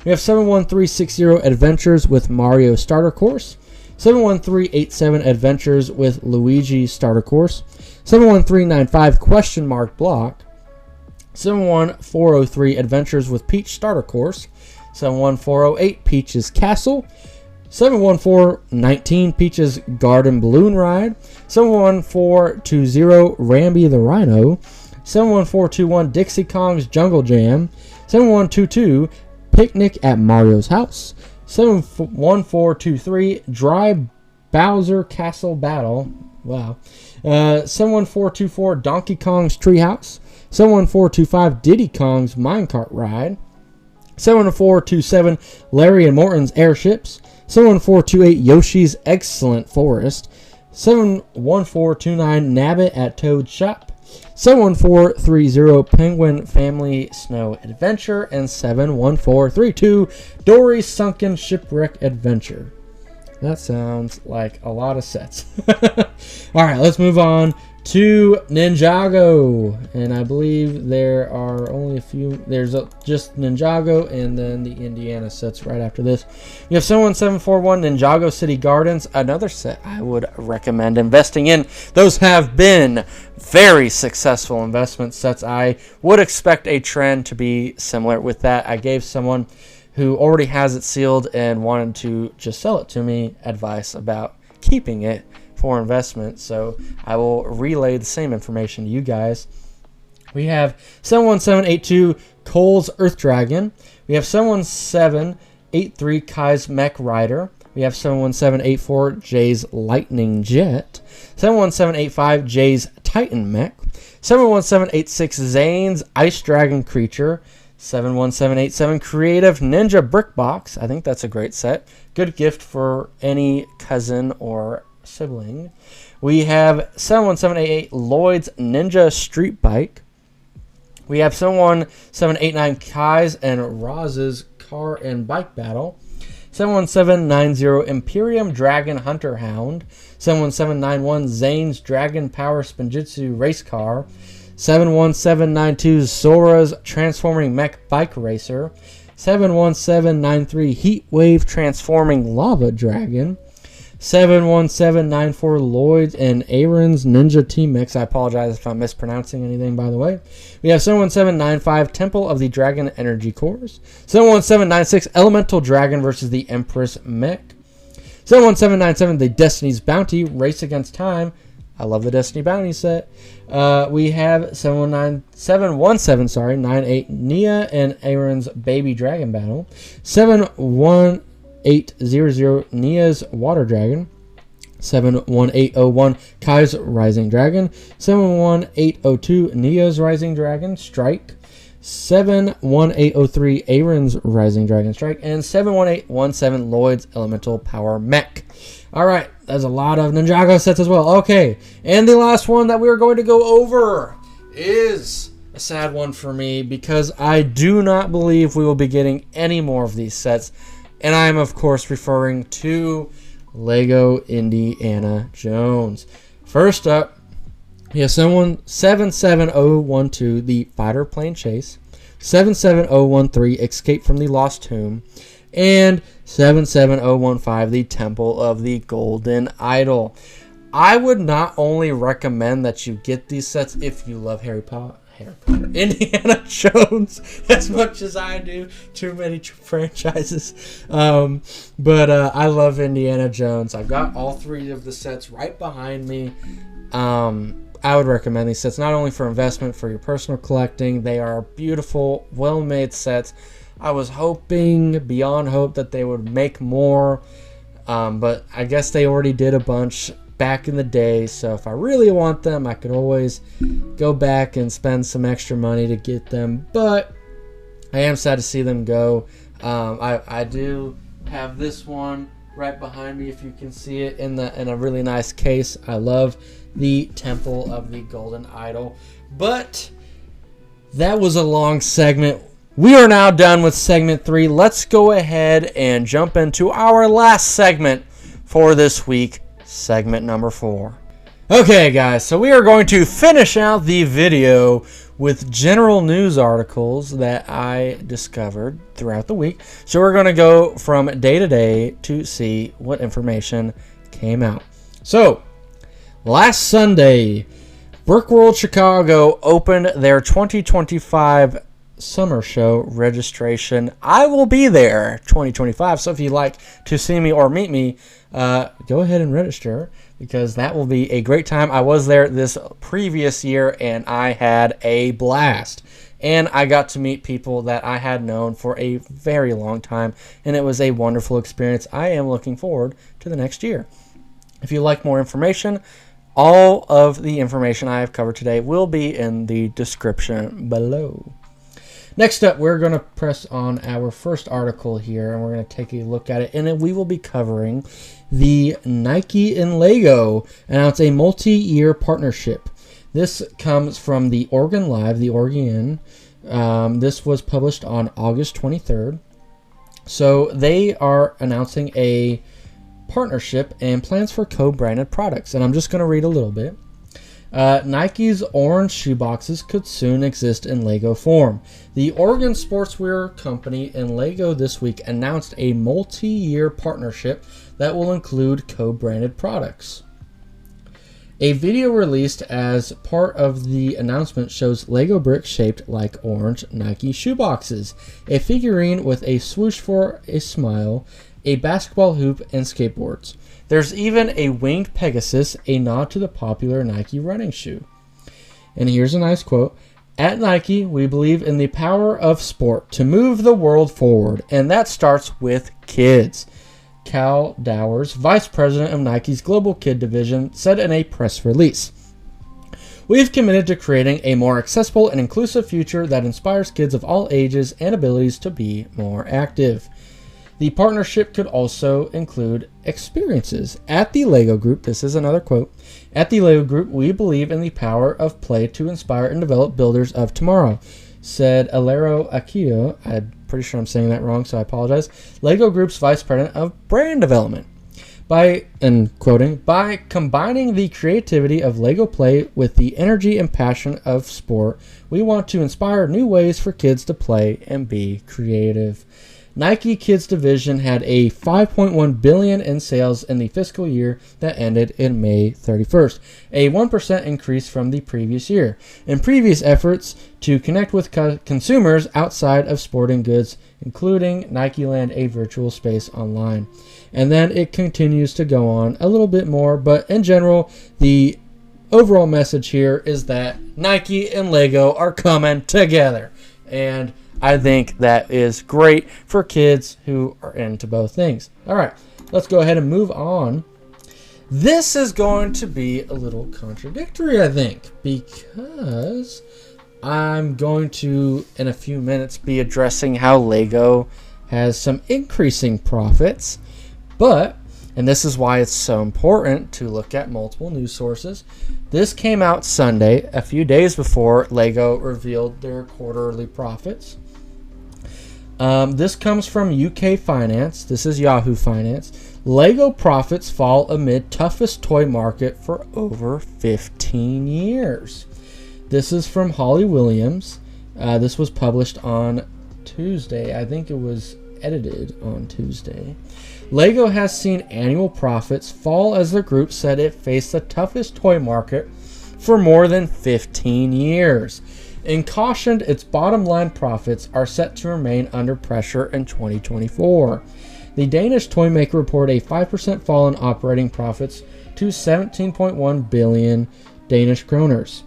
We have 71360 Adventures with Mario Starter Course. 71387 Adventures with Luigi Starter Course. 71395 Question Mark Block. 71403 Adventures with Peach Starter Course. 71408 Peach's Castle. 71419 Peach's Garden Balloon Ride. 71420 Rambi the Rhino. 71421 Dixie Kong's Jungle Jam. 7122 Picnic at Mario's House. 71423 Dry Bowser Castle Battle. Wow. 71424 Donkey Kong's Treehouse. 71425 Diddy Kong's Minecart Ride. 71427 Larry and Morton's Airships. 71428 Yoshi's Excellent Forest. 71429 Nabbit at Toad's Shop. 71430 Penguin Family Snow Adventure. And 71432 Dory's Sunken Shipwreck Adventure. That sounds like a lot of sets. Alright, let's move on to Ninjago. And I believe there are only a few. There's just Ninjago and then the Indiana sets right after this. We have 71741 Ninjago City Gardens. Another set I would recommend investing in. Those have been very successful investment sets. I would expect a trend to be similar with that. I gave someone who already has it sealed and wanted to just sell it to me advice about keeping it for investment. So I will relay the same information to you guys. We have 71782 Cole's Earth Dragon. We have 71783 Kai's Mech Rider. We have 71784 Jay's Lightning Jet. 71785 Jay's Titan Mech. 71786 Zane's Ice Dragon Creature. 71787 Creative Ninja Brick Box. I think that's a great set. Good gift for any cousin or sibling. We have 71788 Lloyd's Ninja Street Bike. We have 71789 Kai's and Roz's Car and Bike Battle. 71790 Imperium Dragon Hunter Hound. 71791 Zane's Dragon Power Spinjitzu Race Car. 71792 Sora's Transforming Mech Bike Racer. 71793 Heatwave Transforming Lava Dragon. 71794 Lloyd's and Aaron's Ninja Team Mix. I apologize if I'm mispronouncing anything, by the way. We have 71795 Temple of the Dragon Energy Cores. 71796 Elemental Dragon versus the Empress Mech. 71797 The Destiny's Bounty Race Against Time. I love the Destiny Bounty set. We have 71798 Nia and Aaron's Baby Dragon Battle. 71800 Nia's Water Dragon. 71801 Kai's Rising Dragon. 71802 Nia's Rising Dragon Strike. 71803 Aaron's Rising Dragon Strike. And 71817 Lloyd's Elemental Power Mech. Alright, there's a lot of Ninjago sets as well. Okay, and the last one that we're going to go over is a sad one for me because I do not believe we will be getting any more of these sets. And I am, of course, referring to Lego Indiana Jones. First up, we have 77012, the Fighter Plane Chase. 77013, Escape from the Lost Tomb. And 77015, the Temple of the Golden Idol. I would not only recommend that you get these sets if you love Harry Potter, Indiana Jones as much as I do. Too many franchises. But I love Indiana Jones. I've got all three of the sets right behind me. I would recommend these sets not only for investment, for your personal collecting. They are beautiful, well-made sets. I was hoping, beyond hope, that they would make more. But I guess they already did a bunch back in the day. So if I really want them, I could always go back and spend some extra money to get them. But I am sad to see them go. I do have this one right behind me, if you can see it, in a really nice case. I love the Temple of the Golden Idol. But that was a long segment. We are now done with segment 3. Let's go ahead and jump into our last segment for this week, segment number 4. Okay, guys, so we are going to finish out the video with general news articles that I discovered throughout the week. So we're going to go from day to day to see what information came out. So, last Sunday, Brickworld Chicago opened their 2025 summer show registration. I will be there 2025, so if you'd like to see me or meet me, go ahead and register, because that will be a great time. I was there this previous year and I had a blast, and I got to meet people that I had known for a very long time, and it was a wonderful experience. I am looking forward to the next year. If you'd like more information, all of the information I have covered today will be in the description below. Next up, we're going to press on our first article here, and we're going to take a look at it. And then we will be covering the Nike and Lego announce a multi-year partnership. This comes from the Oregon Live, the Oregon. This was published on August 23rd. So they are announcing a partnership and plans for co-branded products. And I'm just going to read a little bit. Nike's orange shoeboxes could soon exist in Lego form. The Oregon sportswear company and Lego this week announced a multi-year partnership that will include co-branded products. A video released as part of the announcement shows Lego bricks shaped like orange Nike shoeboxes, a figurine with a swoosh for a smile, a basketball hoop, and skateboards. There's even a winged Pegasus, a nod to the popular Nike running shoe. And here's a nice quote. At Nike, we believe in the power of sport to move the world forward, and that starts with kids. Cal Dowers, vice president of Nike's Global Kid Division, said in a press release. We've committed to creating a more accessible and inclusive future that inspires kids of all ages and abilities to be more active. The partnership could also include experiences. At the Lego Group, this is another quote, at the Lego Group, we believe in the power of play to inspire and develop builders of tomorrow, said Alero Akio. I'm pretty sure I'm saying that wrong, so I apologize. Lego Group's vice president of brand development. By combining the creativity of Lego play with the energy and passion of sport, we want to inspire new ways for kids to play and be creative. Nike Kids Division had a $5.1 billion in sales in the fiscal year that ended in May 31st, a 1% increase from the previous year. In previous efforts to connect with consumers outside of sporting goods, including Nikeland, a virtual space online. And then it continues to go on a little bit more, but in general, the overall message here is that Nike and Lego are coming together. And I think that is great for kids who are into both things. All right, let's go ahead and move on. This is going to be a little contradictory, I think, because I'm going to, in a few minutes, be addressing how Lego has some increasing profits, and this is why it's so important to look at multiple news sources. This came out Sunday, a few days before Lego revealed their quarterly profits. This comes from UK Finance. This is Yahoo Finance. Lego profits fall amid toughest toy market for over 15 years. This is from Holly Williams. This was published on Tuesday. I think it was edited on Tuesday. Lego has seen annual profits fall as the group said it faced the toughest toy market for more than 15 years. And cautioned its bottom line profits are set to remain under pressure in 2024. The Danish toy maker reported a 5% fall in operating profits to 17.1 billion Danish kroners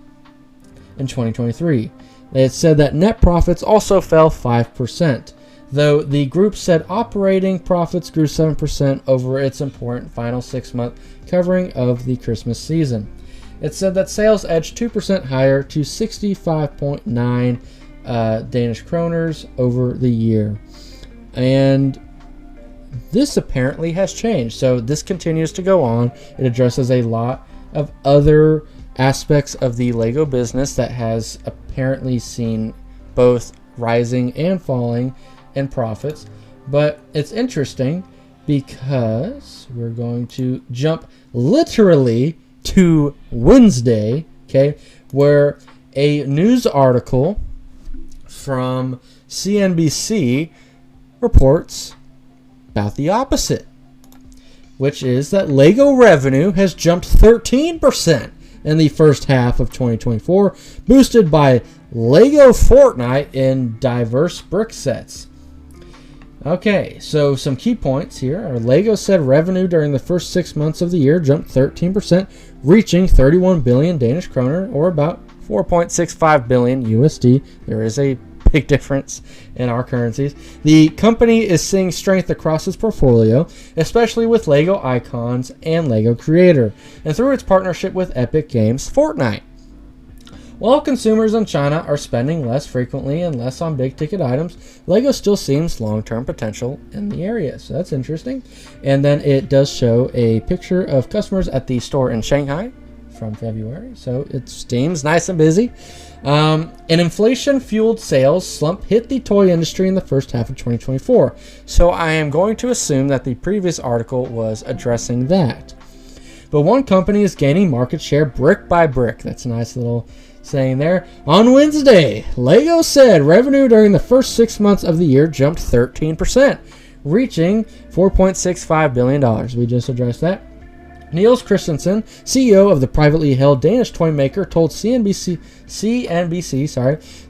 in 2023. They had said that net profits also fell 5%, though the group said operating profits grew 7% over its important final 6-month covering of the Christmas season. It said that sales edged 2% higher to 65.9 Danish kroners over the year. And this apparently has changed. So this continues to go on. It addresses a lot of other aspects of the Lego business that has apparently seen both rising and falling in profits. But it's interesting because we're going to jump literally to Wednesday, okay, where a news article from CNBC reports about the opposite, which is that Lego revenue has jumped 13% in the first half of 2024, boosted by Lego Fortnite in diverse brick sets. Okay, so some key points here are Lego said revenue during the first 6 months of the year jumped 13%, reaching 31 billion Danish kroner, or about 4.65 billion USD. There is a big difference in our currencies. The company is seeing strength across its portfolio, especially with Lego Icons and Lego Creator, and through its partnership with Epic Games Fortnite. While consumers in China are spending less frequently and less on big ticket items, Lego still seems long-term potential in the area. So that's interesting. And then it does show a picture of customers at the store in Shanghai from February. So it seems nice and busy. An inflation-fueled sales slump hit the toy industry in the first half of 2024. So I am going to assume that the previous article was addressing that. But one company is gaining market share brick by brick. That's a nice little saying there. On Wednesday, Lego said revenue during the first 6 months of the year jumped 13%, reaching $4.65 billion. We just addressed that. Niels Christensen, CEO of the privately held Danish toy maker, told CNBC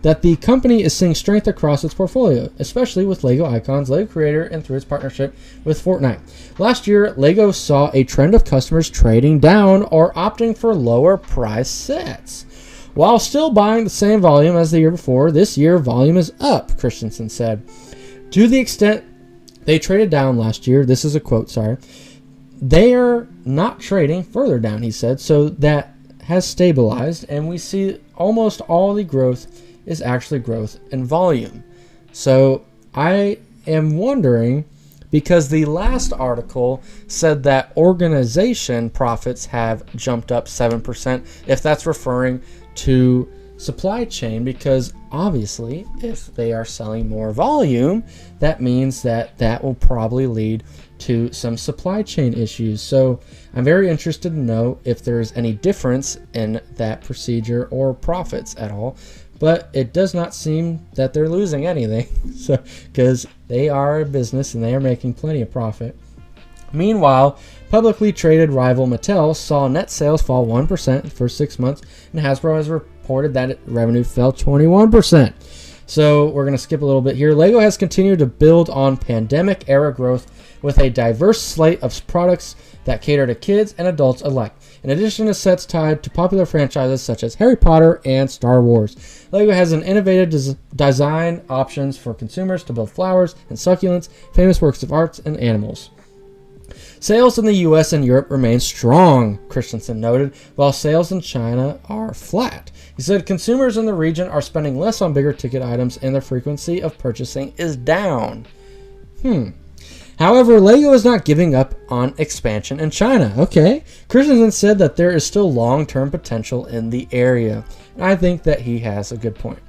that the company is seeing strength across its portfolio, especially with Lego Icons, Lego Creator, and through its partnership with Fortnite. Last year, Lego saw a trend of customers trading down or opting for lower price sets. While still buying the same volume as the year before, this year volume is up, Christensen said. To the extent they traded down last year, this is a quote, they are not trading further down, he said, so that has stabilized, and we see almost all the growth is actually growth in volume. So I am wondering, because the last article said that organization profits have jumped up 7%, if that's referring to supply chain, because obviously if they are selling more volume, that means that that will probably lead to some supply chain issues. So I'm very interested to know if there's any difference in that procedure or profits at all, but it does not seem that they're losing anything, so because they are a business and they are making plenty of profit. Meanwhile, publicly traded rival Mattel saw net sales fall 1% the first 6 months, and Hasbro has reported that revenue fell 21%. So we're going to skip a little bit here. Lego has continued to build on pandemic-era growth with a diverse slate of products that cater to kids and adults alike, in addition to sets tied to popular franchises such as Harry Potter and Star Wars. Lego has an innovative design options for consumers to build flowers and succulents, famous works of art, and animals. Sales in the US and Europe remain strong, Christensen noted, while sales in China are flat. He said consumers in the region are spending less on bigger ticket items and their frequency of purchasing is down. However, Lego is not giving up on expansion in China. Okay. Christensen said that there is still long-term potential in the area. And I think that he has a good point.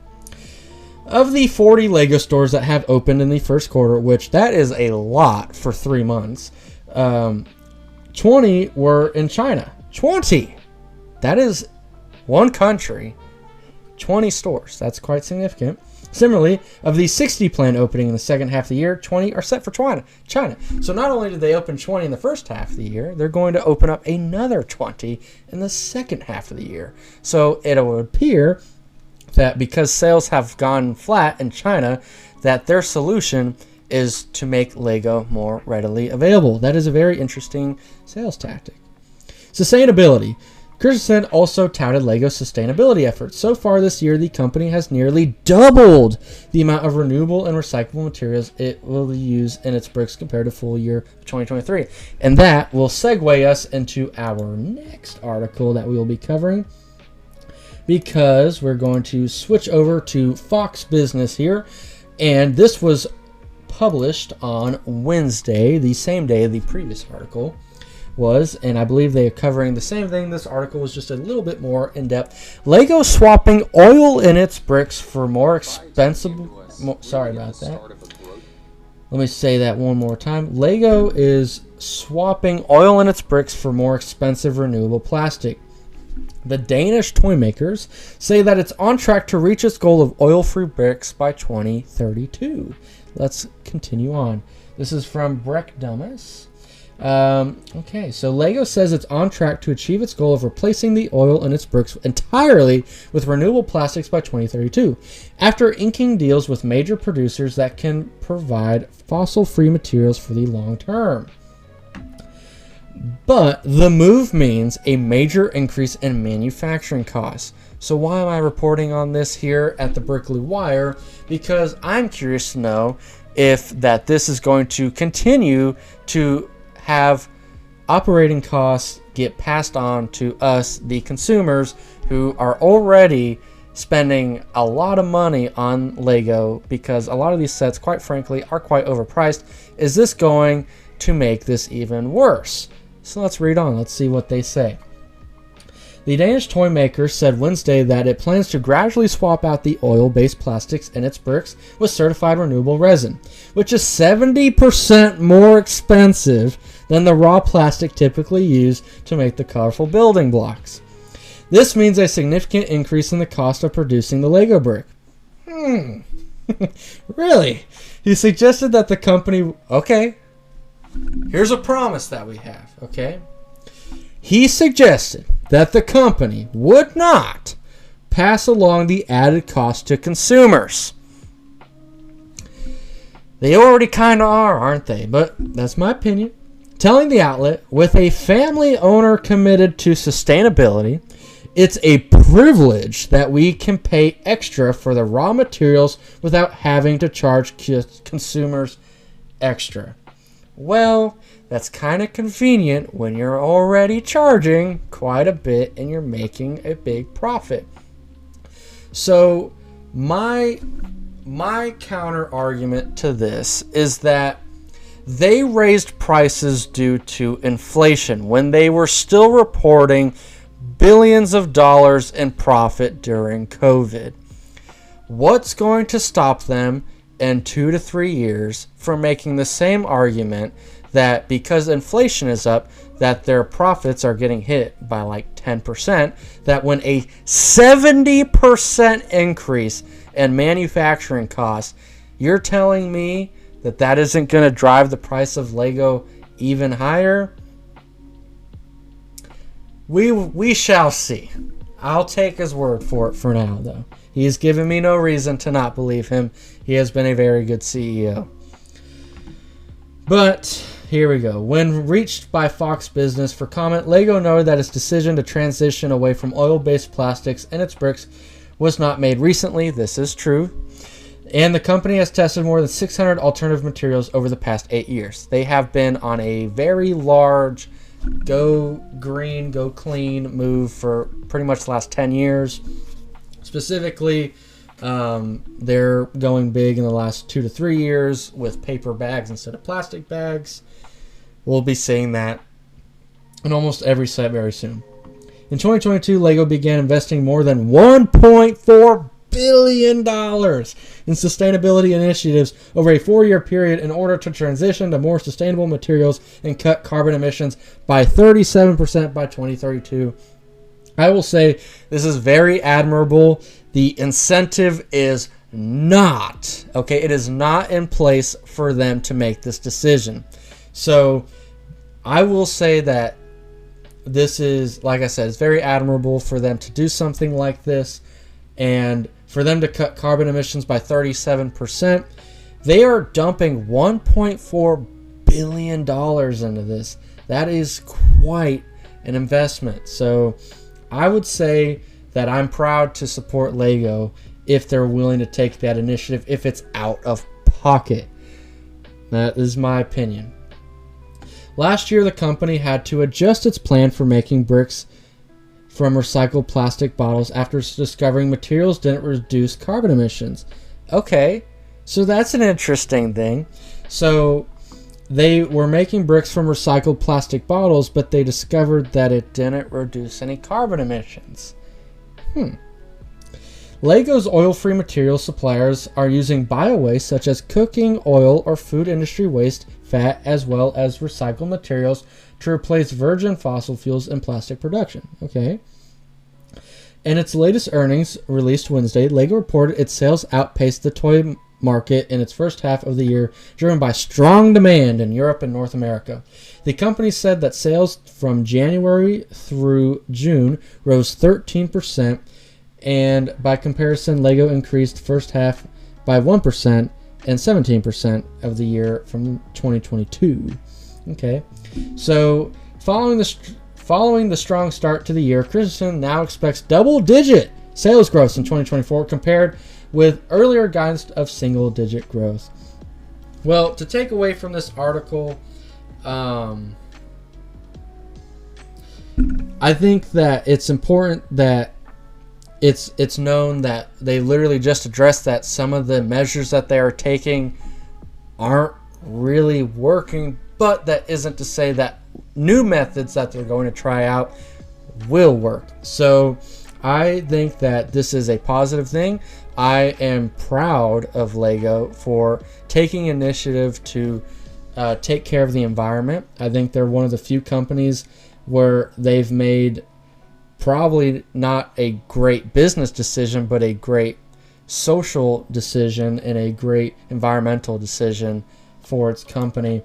Of the 40 Lego stores that have opened in the first quarter, which that is a lot for 3 months, 20 were in China. 20! That is one country, 20 stores. That's quite significant. Similarly, of the 60 planned opening in the second half of the year, 20 are set for China. So not only did they open 20 in the first half of the year, they're going to open up another 20 in the second half of the year. So it would appear that because sales have gone flat in China, that their solution is to make Lego more readily available. That is a very interesting sales tactic. Sustainability. Christensen also touted Lego's sustainability efforts. So far this year, the company has nearly doubled the amount of renewable and recyclable materials it will use in its bricks compared to full year 2023. And that will segue us into our next article that we will be covering, because we're going to switch over to Fox Business here. And this was published on Wednesday, the same day the previous article was, and I believe they are covering the same thing. This article was just a little bit more in depth. Lego swapping oil in its bricks for more expensive sorry about that. Let me say that one more time. Lego is swapping oil in its bricks for more expensive renewable plastic. The Danish toy makers say that it's on track to reach its goal of oil-free bricks by 2032. Let's continue on. This is from Breck Dummus. Okay, so Lego says it's on track to achieve its goal of replacing the oil in its bricks entirely with renewable plastics by 2032, after inking deals with major producers that can provide fossil-free materials for the long term. But the move means a major increase in manufacturing costs. So why am I reporting on this here at the Brickley Wire? Because I'm curious to know if that this is going to continue to have operating costs get passed on to us, the consumers, who are already spending a lot of money on Lego because a lot of these sets, quite frankly, are quite overpriced. Is this going to make this even worse? So let's read on. Let's see what they say. The Danish toy maker said Wednesday that it plans to gradually swap out the oil-based plastics in its bricks with certified renewable resin, which is 70% more expensive than the raw plastic typically used to make the colorful building blocks. This means a significant increase in the cost of producing the Lego brick. Really? He suggested that the company... Okay. Here's a promise that we have, okay? He suggested that the company would not pass along the added cost to consumers. They already kind of are, aren't they? But that's my opinion. Telling the outlet, with a family owner committed to sustainability, it's a privilege that we can pay extra for the raw materials without having to charge consumers extra. Well, that's kind of convenient when you're already charging quite a bit and you're making a big profit. So my counter argument to this is that they raised prices due to inflation when they were still reporting billions of dollars in profit during COVID. What's going to stop them in 2 to 3 years from making the same argument that because inflation is up, that their profits are getting hit by like 10%, that when a 70% increase in manufacturing costs, you're telling me that that isn't going to drive the price of Lego even higher? We shall see. I'll take his word for it for now, though. He has given me no reason to not believe him. He has been a very good CEO. But here we go. When reached by Fox Business for comment, Lego noted that its decision to transition away from oil-based plastics in its bricks was not made recently. This is true. And the company has tested more than 600 alternative materials over the past 8 years. They have been on a very large go green, go clean move for pretty much the last 10 years. Specifically, they're going big in the last 2 to 3 years with paper bags instead of plastic bags. We'll be seeing that in almost every set very soon. In 2022, Lego began investing more than $1.4 billion in sustainability initiatives over a 4-year period in order to transition to more sustainable materials and cut carbon emissions by 37% by 2032. I will say this is very admirable. The incentive is not, okay, it is not in place for them to make this decision. So I will say that this is, like I said, it's very admirable for them to do something like this and for them to cut carbon emissions by 37%. They are dumping $1.4 billion into this. That is quite an investment. So I would say that I'm proud to support Lego if they're willing to take that initiative, if it's out of pocket. That is my opinion. Last year, the company had to adjust its plan for making bricks from recycled plastic bottles after discovering materials didn't reduce carbon emissions. Okay, so that's an interesting thing. So they were making bricks from recycled plastic bottles, but they discovered that it didn't reduce any carbon emissions. Lego's oil-free material suppliers are using bio-waste such as cooking oil or food industry waste fat, as well as recycled materials to replace virgin fossil fuels in plastic production. Okay. In its latest earnings released Wednesday, Lego reported its sales outpaced the toy market in its first half of the year, driven by strong demand in Europe and North America. The company said that sales from January through June rose 13%, and by comparison, Lego increased first half by 1% and 17% of the year from 2022. Okay, so following the strong start to the year, Christensen now expects double-digit sales growth in 2024 compared with earlier guidance of single-digit growth. Well, to take away from this article, I think that it's important that it's known that they literally just addressed that some of the measures that they are taking aren't really working, but that isn't to say that new methods that they're going to try out will work. So I think that this is a positive thing. I am proud of Lego for taking initiative to take care of the environment. I think they're one of the few companies where they've made probably not a great business decision, but a great social decision and a great environmental decision for its company.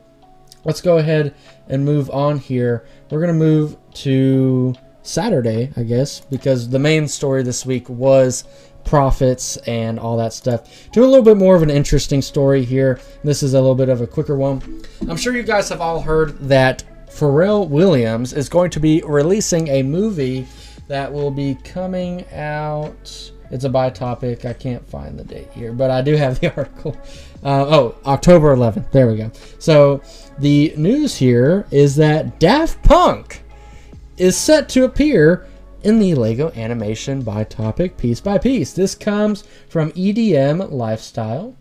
Let's go ahead and move on here. We're going to move to Saturday, I guess, because the main story this week was profits and all that stuff. To a little bit more of an interesting story here. This is a little bit of a quicker one. I'm sure you guys have all heard that Pharrell Williams is going to be releasing a movie that will be coming out. It's a by topic. I can't find the date here, but I do have the article. October 11th. There we go. So the news here is that Daft Punk is set to appear in the Lego animation by topic piece by piece. This comes from EDM Lifestyle.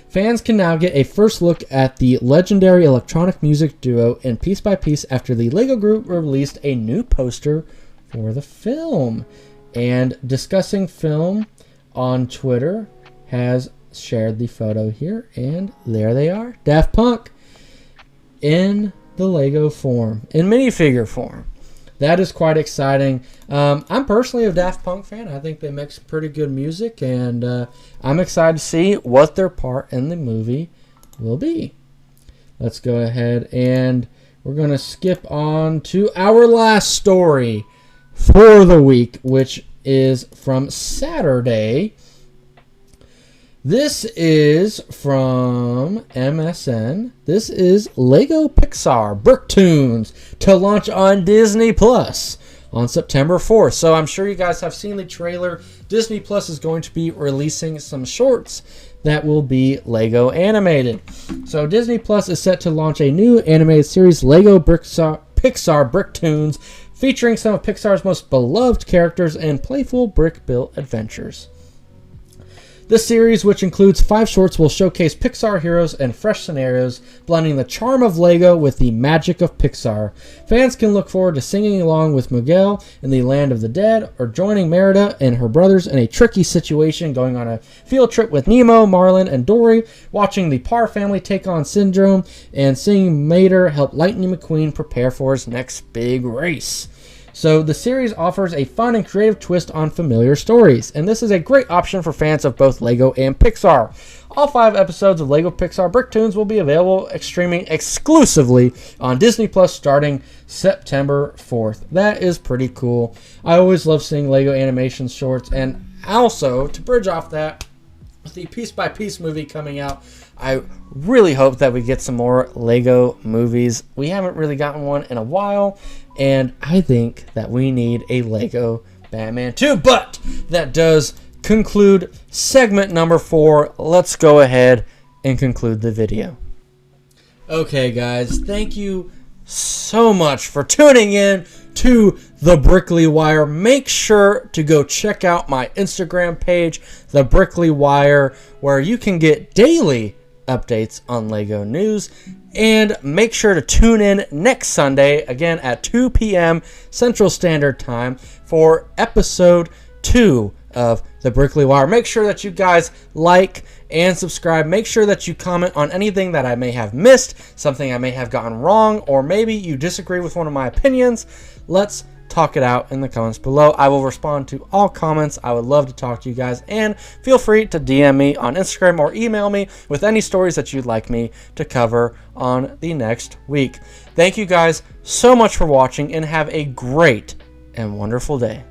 Fans can now get a first look at the legendary electronic music duo in piece by piece after the Lego group released a new poster for the film. And Discussing Film on Twitter has shared the photo here, and there they are. Daft Punk in the Lego form, in minifigure form. That is quite exciting. I'm personally a Daft Punk fan. I think they make some pretty good music, and I'm excited to see what their part in the movie will be. Let's go ahead and we're going to skip on to our last story for the week, which is from Saturday. This is from MSN. This is Lego Pixar Toons to launch on Disney Plus on September 4th. So I'm sure you guys have seen the trailer. Disney Plus is going to be releasing some shorts that will be Lego animated. So Disney Plus is set to launch a new animated series, Lego Pixar Toons, featuring some of Pixar's most beloved characters and playful brick-built adventures. This series, which includes 5 shorts, will showcase Pixar heroes and fresh scenarios, blending the charm of Lego with the magic of Pixar. Fans can look forward to singing along with Miguel in the Land of the Dead, or joining Merida and her brothers in a tricky situation, going on a field trip with Nemo, Marlin, and Dory, watching the Parr family take on Syndrome, and seeing Mater help Lightning McQueen prepare for his next big race. So the series offers a fun and creative twist on familiar stories, and this is a great option for fans of both Lego and Pixar. All 5 episodes of Lego Pixar Toons will be available streaming exclusively on Disney Plus starting September 4th. That is pretty cool. I always love seeing Lego animation shorts, and also, to bridge off that, with the Piece by Piece movie coming out, I really hope that we get some more Lego movies. We haven't really gotten one in a while, and I think that we need a Lego Batman 2. But that does conclude segment number 4. Let's go ahead and conclude the video. Okay, guys, thank you so much for tuning in to the Brickley Wire. Make sure to go check out my Instagram page, the Brickley Wire, where you can get daily updates on Lego news. And make sure to tune in next Sunday, again at 2 p.m. Central Standard Time, for episode 2 of the Brickley Wire. Make sure that you guys like and subscribe. Make sure that you comment on anything that I may have missed, something I may have gotten wrong, or maybe you disagree with one of my opinions. Let's talk it out in the comments below. I will respond to all comments. I would love to talk to you guys, and feel free to DM me on Instagram or email me with any stories that you'd like me to cover on the next week. Thank you guys so much for watching, and have a great and wonderful day.